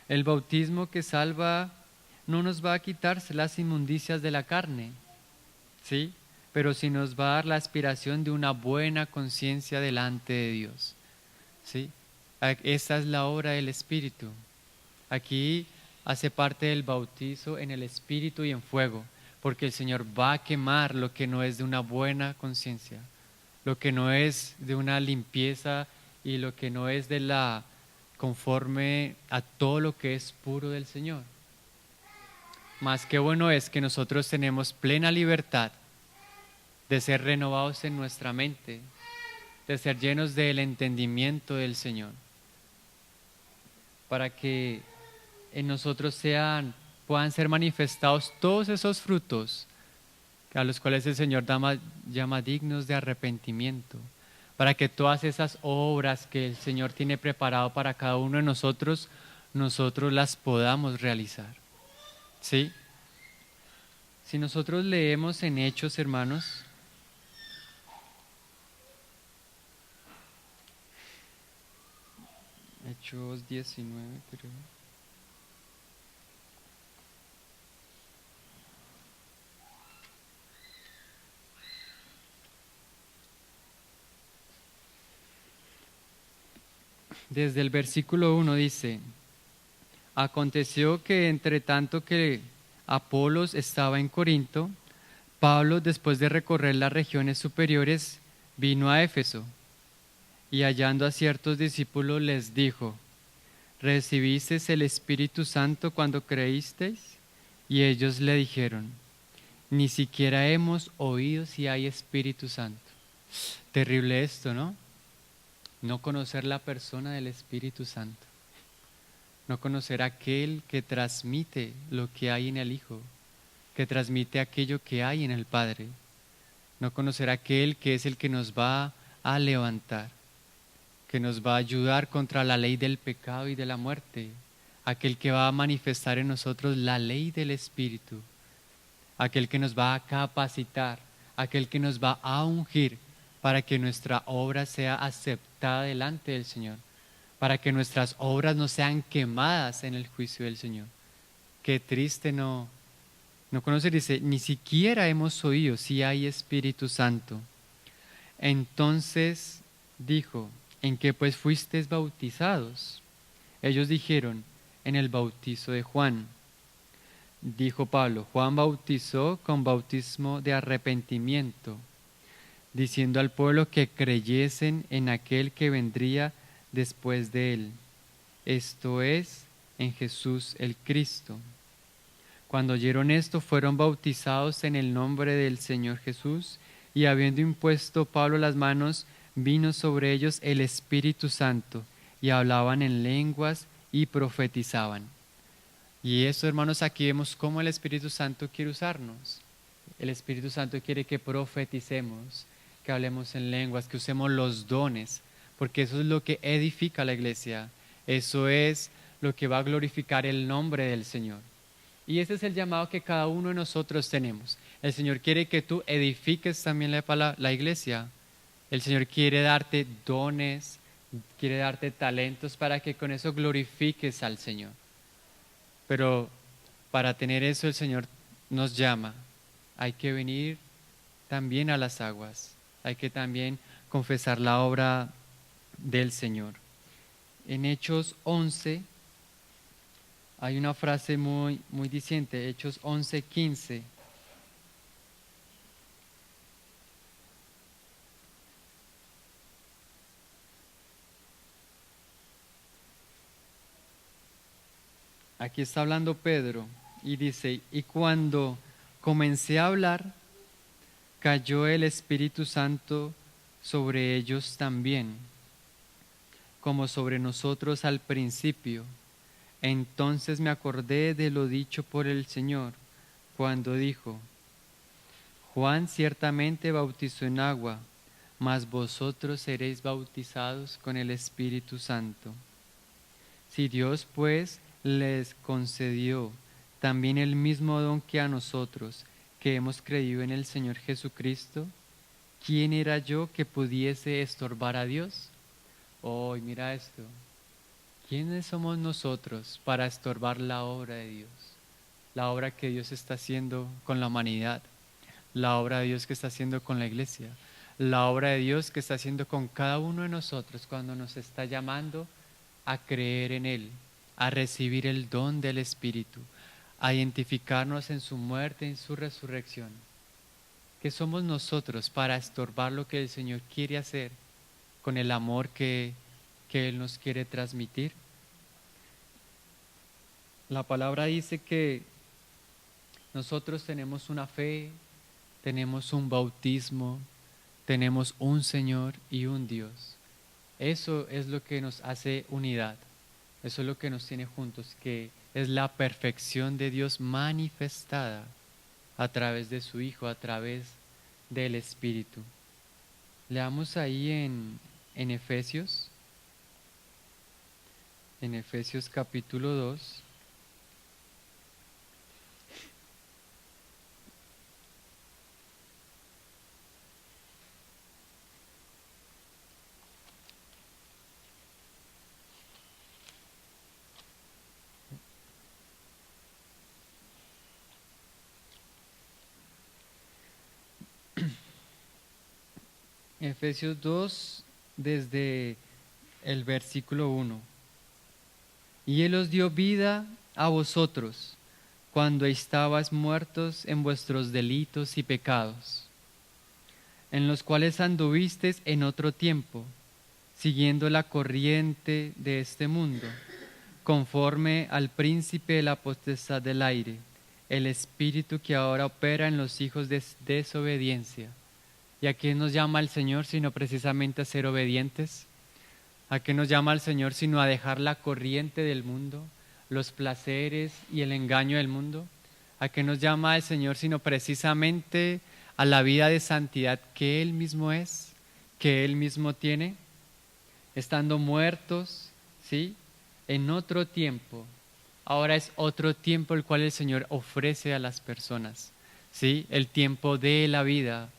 A: el bautismo que salva no nos va a quitarse las inmundicias de la carne, ¿sí? Pero sí nos va a dar la aspiración de una buena conciencia delante de Dios, ¿sí? Esa es la obra del Espíritu. Aquí hace parte del bautizo en el Espíritu y en fuego, porque el Señor va a quemar lo que no es de una buena conciencia, lo que no es de una limpieza y lo que no es de la conforme a todo lo que es puro del Señor. Más que bueno es que nosotros tenemos plena libertad de ser renovados en nuestra mente, de ser llenos del entendimiento del Señor, para que en nosotros puedan ser manifestados todos esos frutos a los cuales el Señor llama dignos de arrepentimiento, para que todas esas obras que el Señor tiene preparado para cada uno de nosotros, nosotros las podamos realizar. ¿Sí? Si nosotros leemos en Hechos, hermanos, Hechos 19, creo. Desde el versículo 1 dice, aconteció que entre tanto que Apolos estaba en Corinto, Pablo, después de recorrer las regiones superiores, vino a Éfeso y hallando a ciertos discípulos les dijo, ¿recibisteis el Espíritu Santo cuando creísteis? Y ellos le dijeron, ni siquiera hemos oído si hay Espíritu Santo. Terrible esto, ¿no? No conocer la persona del Espíritu Santo. No conocer a aquel que transmite lo que hay en el Hijo, que transmite aquello que hay en el Padre. No conocer a aquel que es el que nos va a levantar, que nos va a ayudar contra la ley del pecado y de la muerte, aquel que va a manifestar en nosotros la ley del Espíritu, aquel que nos va a capacitar, aquel que nos va a ungir para que nuestra obra sea aceptada delante del Señor, para que nuestras obras no sean quemadas en el juicio del Señor. Qué triste no conocer, dice, ni siquiera hemos oído si hay Espíritu Santo. Entonces dijo, ¿en qué pues fuisteis bautizados? Ellos dijeron, en el bautizo de Juan. Dijo Pablo, Juan bautizó con bautismo de arrepentimiento, diciendo al pueblo que creyesen en aquel que vendría después de él, esto es, en Jesús el Cristo. Cuando oyeron esto, fueron bautizados en el nombre del Señor Jesús, y habiendo impuesto Pablo las manos, vino sobre ellos el Espíritu Santo, y hablaban en lenguas y profetizaban. Y eso, hermanos, aquí vemos cómo el Espíritu Santo quiere usarnos. El Espíritu Santo quiere que profeticemos, que hablemos en lenguas, que usemos los dones, porque eso es lo que edifica la iglesia. Eso es lo que va a glorificar el nombre del Señor. Y ese es el llamado que cada uno de nosotros tenemos. El Señor quiere que tú edifiques también la iglesia. El Señor quiere darte dones, quiere darte talentos para que con eso glorifiques al Señor. Pero para tener eso el Señor nos llama. Hay que venir también a las aguas. Hay que también confesar la obra del Señor. En Hechos 11 hay una frase muy diciente, Hechos 11:15. Aquí está hablando Pedro y dice, y cuando comencé a hablar, cayó el Espíritu Santo sobre ellos también, como sobre nosotros al principio. Entonces me acordé de lo dicho por el Señor, cuando dijo, Juan ciertamente bautizó en agua, mas vosotros seréis bautizados con el Espíritu Santo. Si Dios pues les concedió también el mismo don que a nosotros, que hemos creído en el Señor Jesucristo, ¿quién era yo que pudiese estorbar a Dios? Oh, mira esto. ¿Quiénes somos nosotros para estorbar la obra de Dios? La obra que Dios está haciendo con la humanidad, la obra de Dios que está haciendo con la iglesia, la obra de Dios que está haciendo con cada uno de nosotros cuando nos está llamando a creer en Él, a recibir el don del Espíritu, a identificarnos en su muerte, en su resurrección. ¿Qué somos nosotros para estorbar lo que el Señor quiere hacer con el amor que Él nos quiere transmitir? La palabra dice que nosotros tenemos una fe, tenemos un bautismo, tenemos un Señor y un Dios. Eso es lo que nos hace unidad. Eso es lo que nos tiene juntos, que es la perfección de Dios manifestada a través de su Hijo, a través del Espíritu. Leamos ahí en Efesios capítulo 2. Efesios 2, desde el versículo 1. Y Él os dio vida a vosotros cuando estabais muertos en vuestros delitos y pecados, en los cuales anduvisteis en otro tiempo, siguiendo la corriente de este mundo, conforme al príncipe de la potestad del aire, el espíritu que ahora opera en los hijos de desobediencia. ¿Y a qué nos llama el Señor sino precisamente a ser obedientes? ¿A qué nos llama el Señor sino a dejar la corriente del mundo, los placeres y el engaño del mundo? ¿A qué nos llama el Señor sino precisamente a la vida de santidad que Él mismo es, que Él mismo tiene? Estando muertos, ¿sí?, en otro tiempo. Ahora es otro tiempo el cual el Señor ofrece a las personas, ¿sí?, el tiempo de la vida.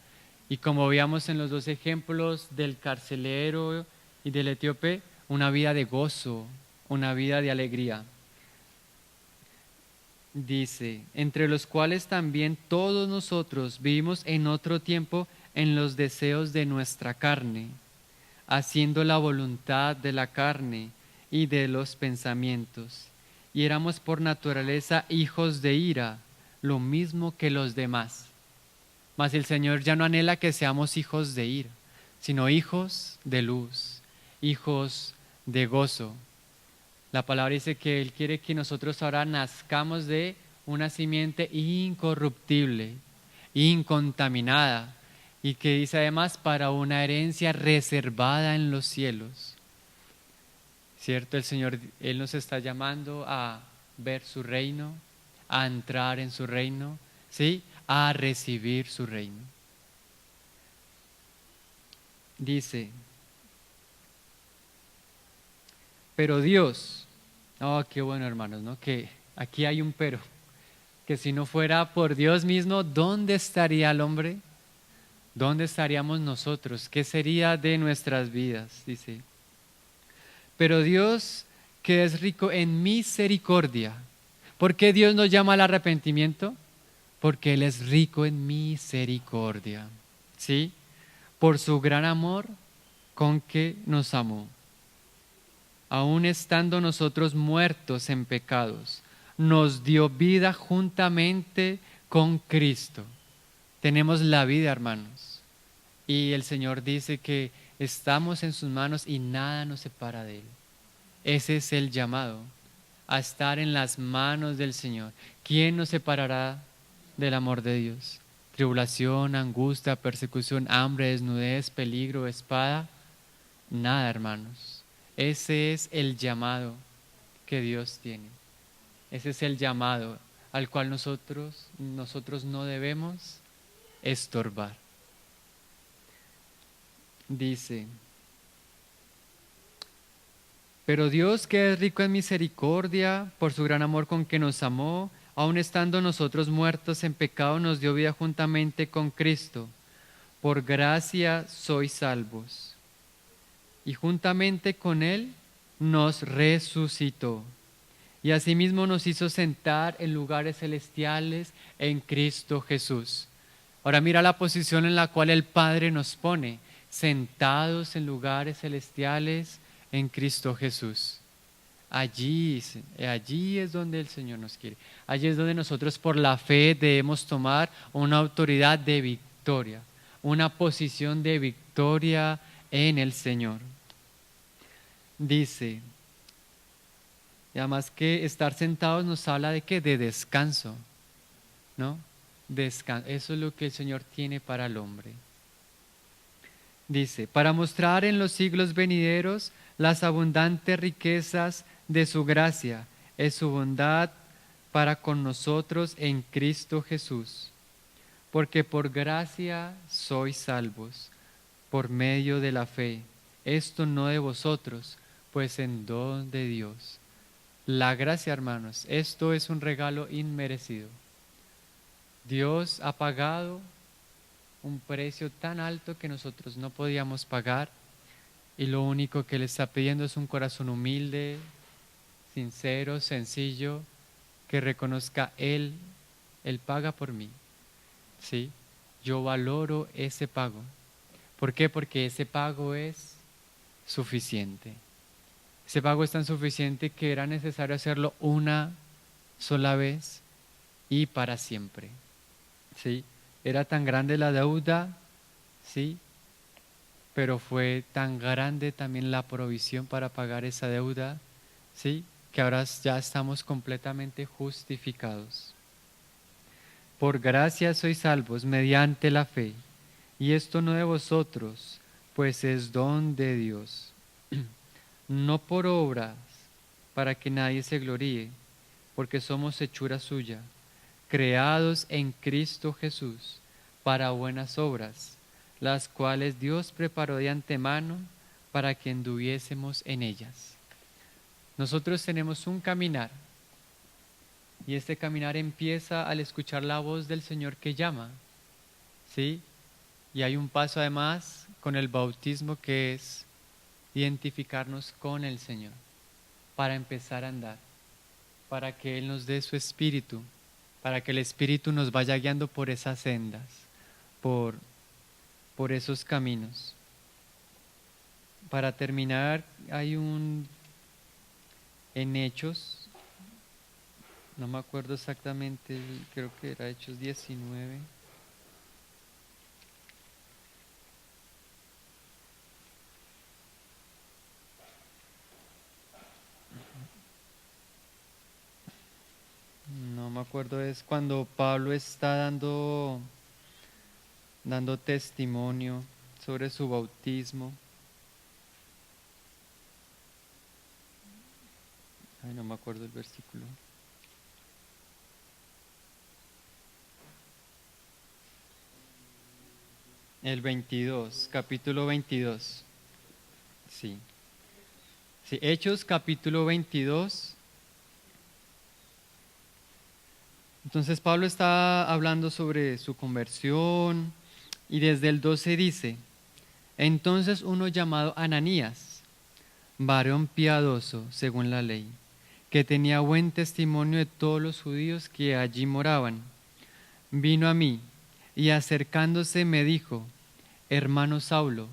A: Y como veíamos en los dos ejemplos del carcelero y del etíope, una vida de gozo, una vida de alegría. Dice, entre los cuales también todos nosotros vivimos en otro tiempo en los deseos de nuestra carne, haciendo la voluntad de la carne y de los pensamientos. Y éramos por naturaleza hijos de ira, lo mismo que los demás. Mas el Señor ya no anhela que seamos hijos de ira, sino hijos de luz, hijos de gozo. La palabra dice que Él quiere que nosotros ahora nazcamos de una simiente incorruptible, incontaminada, y que dice además para una herencia reservada en los cielos. ¿Cierto? El Señor, Él nos está llamando a ver su reino, a entrar en su reino, ¿sí?, a recibir su reino. Dice, pero Dios, oh, qué bueno, hermanos, ¿no?, que aquí hay un pero, que si no fuera por Dios mismo, ¿dónde estaría el hombre? ¿Dónde estaríamos nosotros? ¿Qué sería de nuestras vidas? Dice, pero Dios, que es rico en misericordia. ¿Por qué Dios nos llama al arrepentimiento? Porque Él es rico en misericordia, ¿sí?, por su gran amor con que nos amó. Aun estando nosotros muertos en pecados, nos dio vida juntamente con Cristo. Tenemos la vida, hermanos. Y el Señor dice que estamos en sus manos y nada nos separa de Él. Ese es el llamado, a estar en las manos del Señor. ¿Quién nos separará del amor de Dios? Tribulación, angustia, persecución, hambre, desnudez, peligro, espada. Nada, hermanos. Ese es el llamado que Dios tiene. Ese es el llamado al cual nosotros no debemos estorbar. Dice, pero Dios, que es rico en misericordia, por su gran amor con que nos amó, aun estando nosotros muertos en pecado, nos dio vida juntamente con Cristo. Por gracia sois salvos. Y juntamente con Él nos resucitó. Y asimismo nos hizo sentar en lugares celestiales en Cristo Jesús. Ahora mira la posición en la cual el Padre nos pone, sentados en lugares celestiales en Cristo Jesús. Allí es donde el Señor nos quiere. Allí es donde nosotros por la fe debemos tomar una autoridad de victoria, una posición de victoria en el Señor. Dice, y además que estar sentados nos habla de qué, de descanso, ¿no? Eso es lo que el Señor tiene para el hombre. Dice, para mostrar en los siglos venideros las abundantes riquezas de su gracia, es su bondad para con nosotros en Cristo Jesús. Porque por gracia sois salvos, por medio de la fe. Esto no de vosotros, pues en don de Dios. La gracia, hermanos, esto es un regalo inmerecido. Dios ha pagado un precio tan alto que nosotros no podíamos pagar, y lo único que Él está pidiendo es un corazón humilde, sincero, sencillo, que reconozca Él paga por mí. ¿Sí? Yo valoro ese pago. ¿Por qué? Porque ese pago es suficiente. Ese pago es tan suficiente que era necesario hacerlo una sola vez y para siempre. ¿Sí? Era tan grande la deuda, ¿sí? Pero fue tan grande también la provisión para pagar esa deuda, ¿sí? Que ahora ya estamos completamente justificados. Por gracia sois salvos mediante la fe, y esto no de vosotros, pues es don de Dios, no por obras, para que nadie se gloríe, porque somos hechura suya, creados en Cristo Jesús, para buenas obras, las cuales Dios preparó de antemano para que anduviésemos en ellas. Nosotros tenemos un caminar, y este caminar empieza al escuchar la voz del Señor que llama, ¿sí? Y hay un paso además con el bautismo que es identificarnos con el Señor para empezar a andar, para que Él nos dé su espíritu, para que el espíritu nos vaya guiando por esas sendas, por, por esos caminos. Para terminar, hay en Hechos, no me acuerdo exactamente, creo que era Hechos 19. No me acuerdo, es cuando Pablo está dando testimonio sobre su bautismo. Ay, no me acuerdo el versículo. El 22, capítulo 22. Sí. Sí, Hechos capítulo 22. Entonces Pablo está hablando sobre su conversión y desde el 12 dice, entonces uno llamado Ananías, varón piadoso según la ley, que tenía buen testimonio de todos los judíos que allí moraban, vino a mí y acercándose me dijo, hermano Saulo,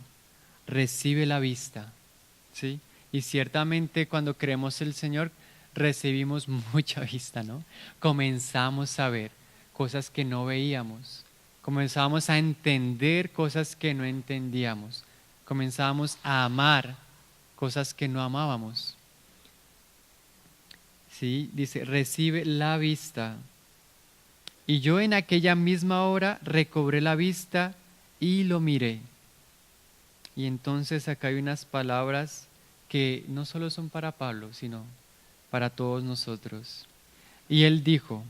A: recibe la vista. ¿Sí? Y ciertamente cuando creemos el Señor recibimos mucha vista, ¿no? Comenzamos a ver cosas que no veíamos, comenzamos a entender cosas que no entendíamos, comenzamos a amar cosas que no amábamos. ¿Sí? Dice, recibe la vista. Y yo en aquella misma hora recobré la vista y lo miré. Y entonces acá hay unas palabras que no solo son para Pablo, sino para todos nosotros. Y él dijo,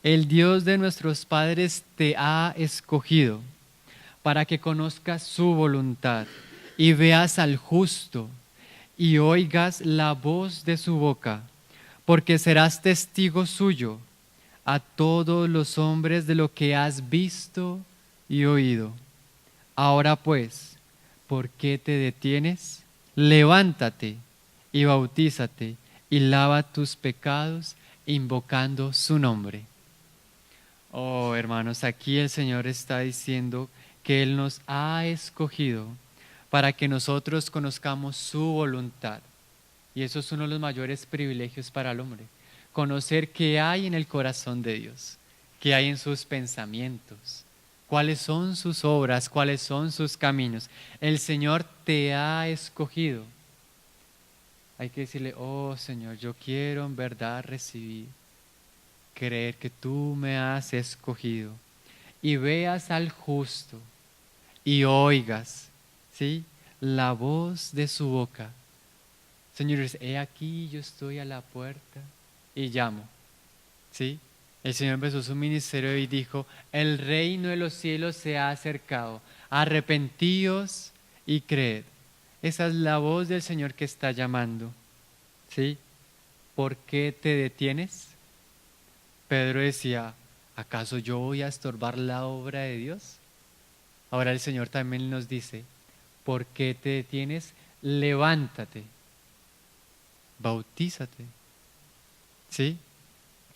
A: el Dios de nuestros padres te ha escogido para que conozcas su voluntad y veas al justo y oigas la voz de su boca, porque serás testigo suyo a todos los hombres de lo que has visto y oído. Ahora pues, ¿por qué te detienes? Levántate y bautízate y lava tus pecados invocando su nombre. Oh, hermanos, aquí el Señor está diciendo que Él nos ha escogido para que nosotros conozcamos su voluntad. Y eso es uno de los mayores privilegios para el hombre. Conocer qué hay en el corazón de Dios, qué hay en sus pensamientos, cuáles son sus obras, cuáles son sus caminos. El Señor te ha escogido. Hay que decirle, oh Señor, yo quiero en verdad recibir, creer que tú me has escogido. Y veas al justo y oigas, ¿sí? La voz de su boca. Señor, dice, he aquí yo estoy a la puerta y llamo, ¿sí? El Señor empezó su ministerio y dijo, el reino de los cielos se ha acercado, arrepentíos y creed. Esa es la voz del Señor que está llamando, ¿sí? ¿Por qué te detienes? Pedro decía, ¿acaso yo voy a estorbar la obra de Dios? Ahora el Señor también nos dice, ¿por qué te detienes? Levántate, bautízate, ¿sí?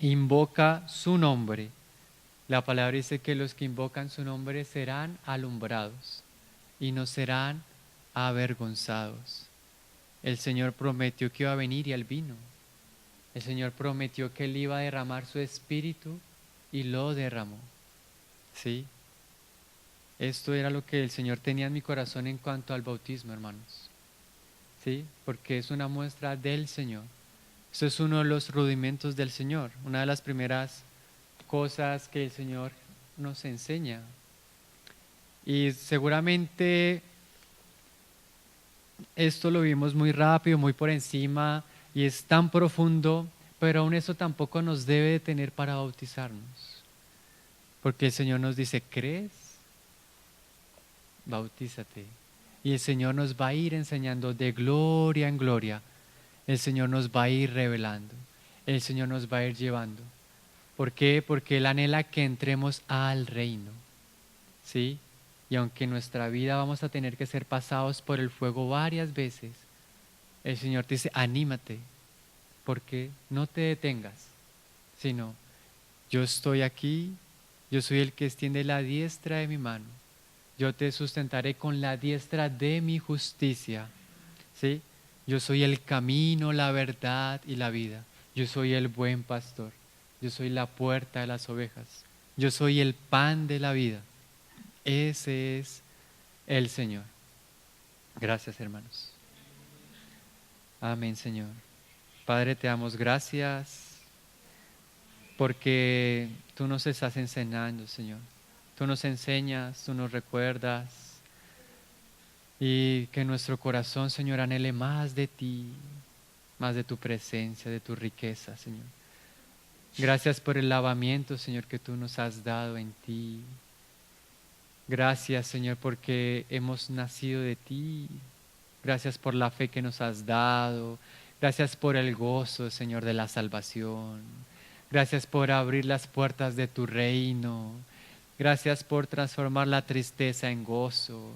A: Invoca su nombre. La palabra dice que los que invocan su nombre serán alumbrados y no serán avergonzados. El Señor prometió que iba a venir y Él vino. El Señor prometió que Él iba a derramar su espíritu y lo derramó. ¿Sí? Esto era lo que el Señor tenía en mi corazón en cuanto al bautismo, hermanos. ¿Sí? Porque es una muestra del Señor. Esto es uno de los rudimentos del Señor, una de las primeras cosas que el Señor nos enseña. Y seguramente esto lo vimos muy rápido, muy por encima, y es tan profundo, pero aún eso tampoco nos debe detener para bautizarnos. Porque el Señor nos dice, ¿crees? Bautízate. Y el Señor nos va a ir enseñando de gloria en gloria. El Señor nos va a ir revelando. El Señor nos va a ir llevando. ¿Por qué? Porque Él anhela que entremos al reino. ¿Sí? Y aunque en nuestra vida vamos a tener que ser pasados por el fuego varias veces, el Señor te dice, anímate, porque no te detengas, sino yo estoy aquí, yo soy el que extiende la diestra de mi mano, yo te sustentaré con la diestra de mi justicia, ¿sí? Yo soy el camino, la verdad y la vida, yo soy el buen pastor, yo soy la puerta de las ovejas, yo soy el pan de la vida. Ese es el Señor. Gracias, hermanos. Amén, Señor. Padre, te damos gracias porque tú nos estás enseñando, Señor. Tú nos enseñas, tú nos recuerdas y que nuestro corazón, Señor, anhele más de ti, más de tu presencia, de tu riqueza, Señor. Gracias por el lavamiento, Señor, que tú nos has dado en ti. Gracias, Señor, porque hemos nacido de ti. Gracias por la fe que nos has dado. Gracias por el gozo, Señor, de la salvación. Gracias por abrir las puertas de tu reino. Gracias por transformar la tristeza en gozo.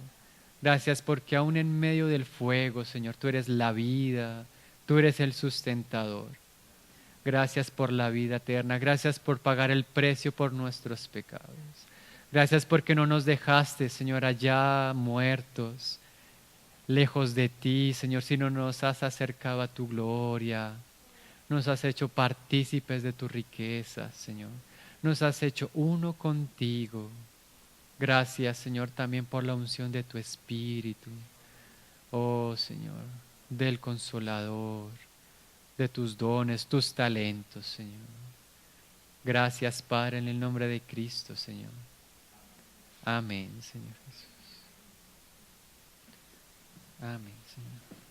A: Gracias porque aún en medio del fuego, Señor, tú eres la vida. Tú eres el sustentador. Gracias por la vida eterna. Gracias por pagar el precio por nuestros pecados. Gracias porque no nos dejaste, Señor, allá muertos, lejos de ti, Señor, sino nos has acercado a tu gloria. Nos has hecho partícipes de tu riqueza, Señor. Nos has hecho uno contigo. Gracias, Señor, también por la unción de tu Espíritu. Oh, Señor, del Consolador, de tus dones, tus talentos, Señor. Gracias, Padre, en el nombre de Cristo, Señor. Amén, Señor Jesús. Amén, Señor.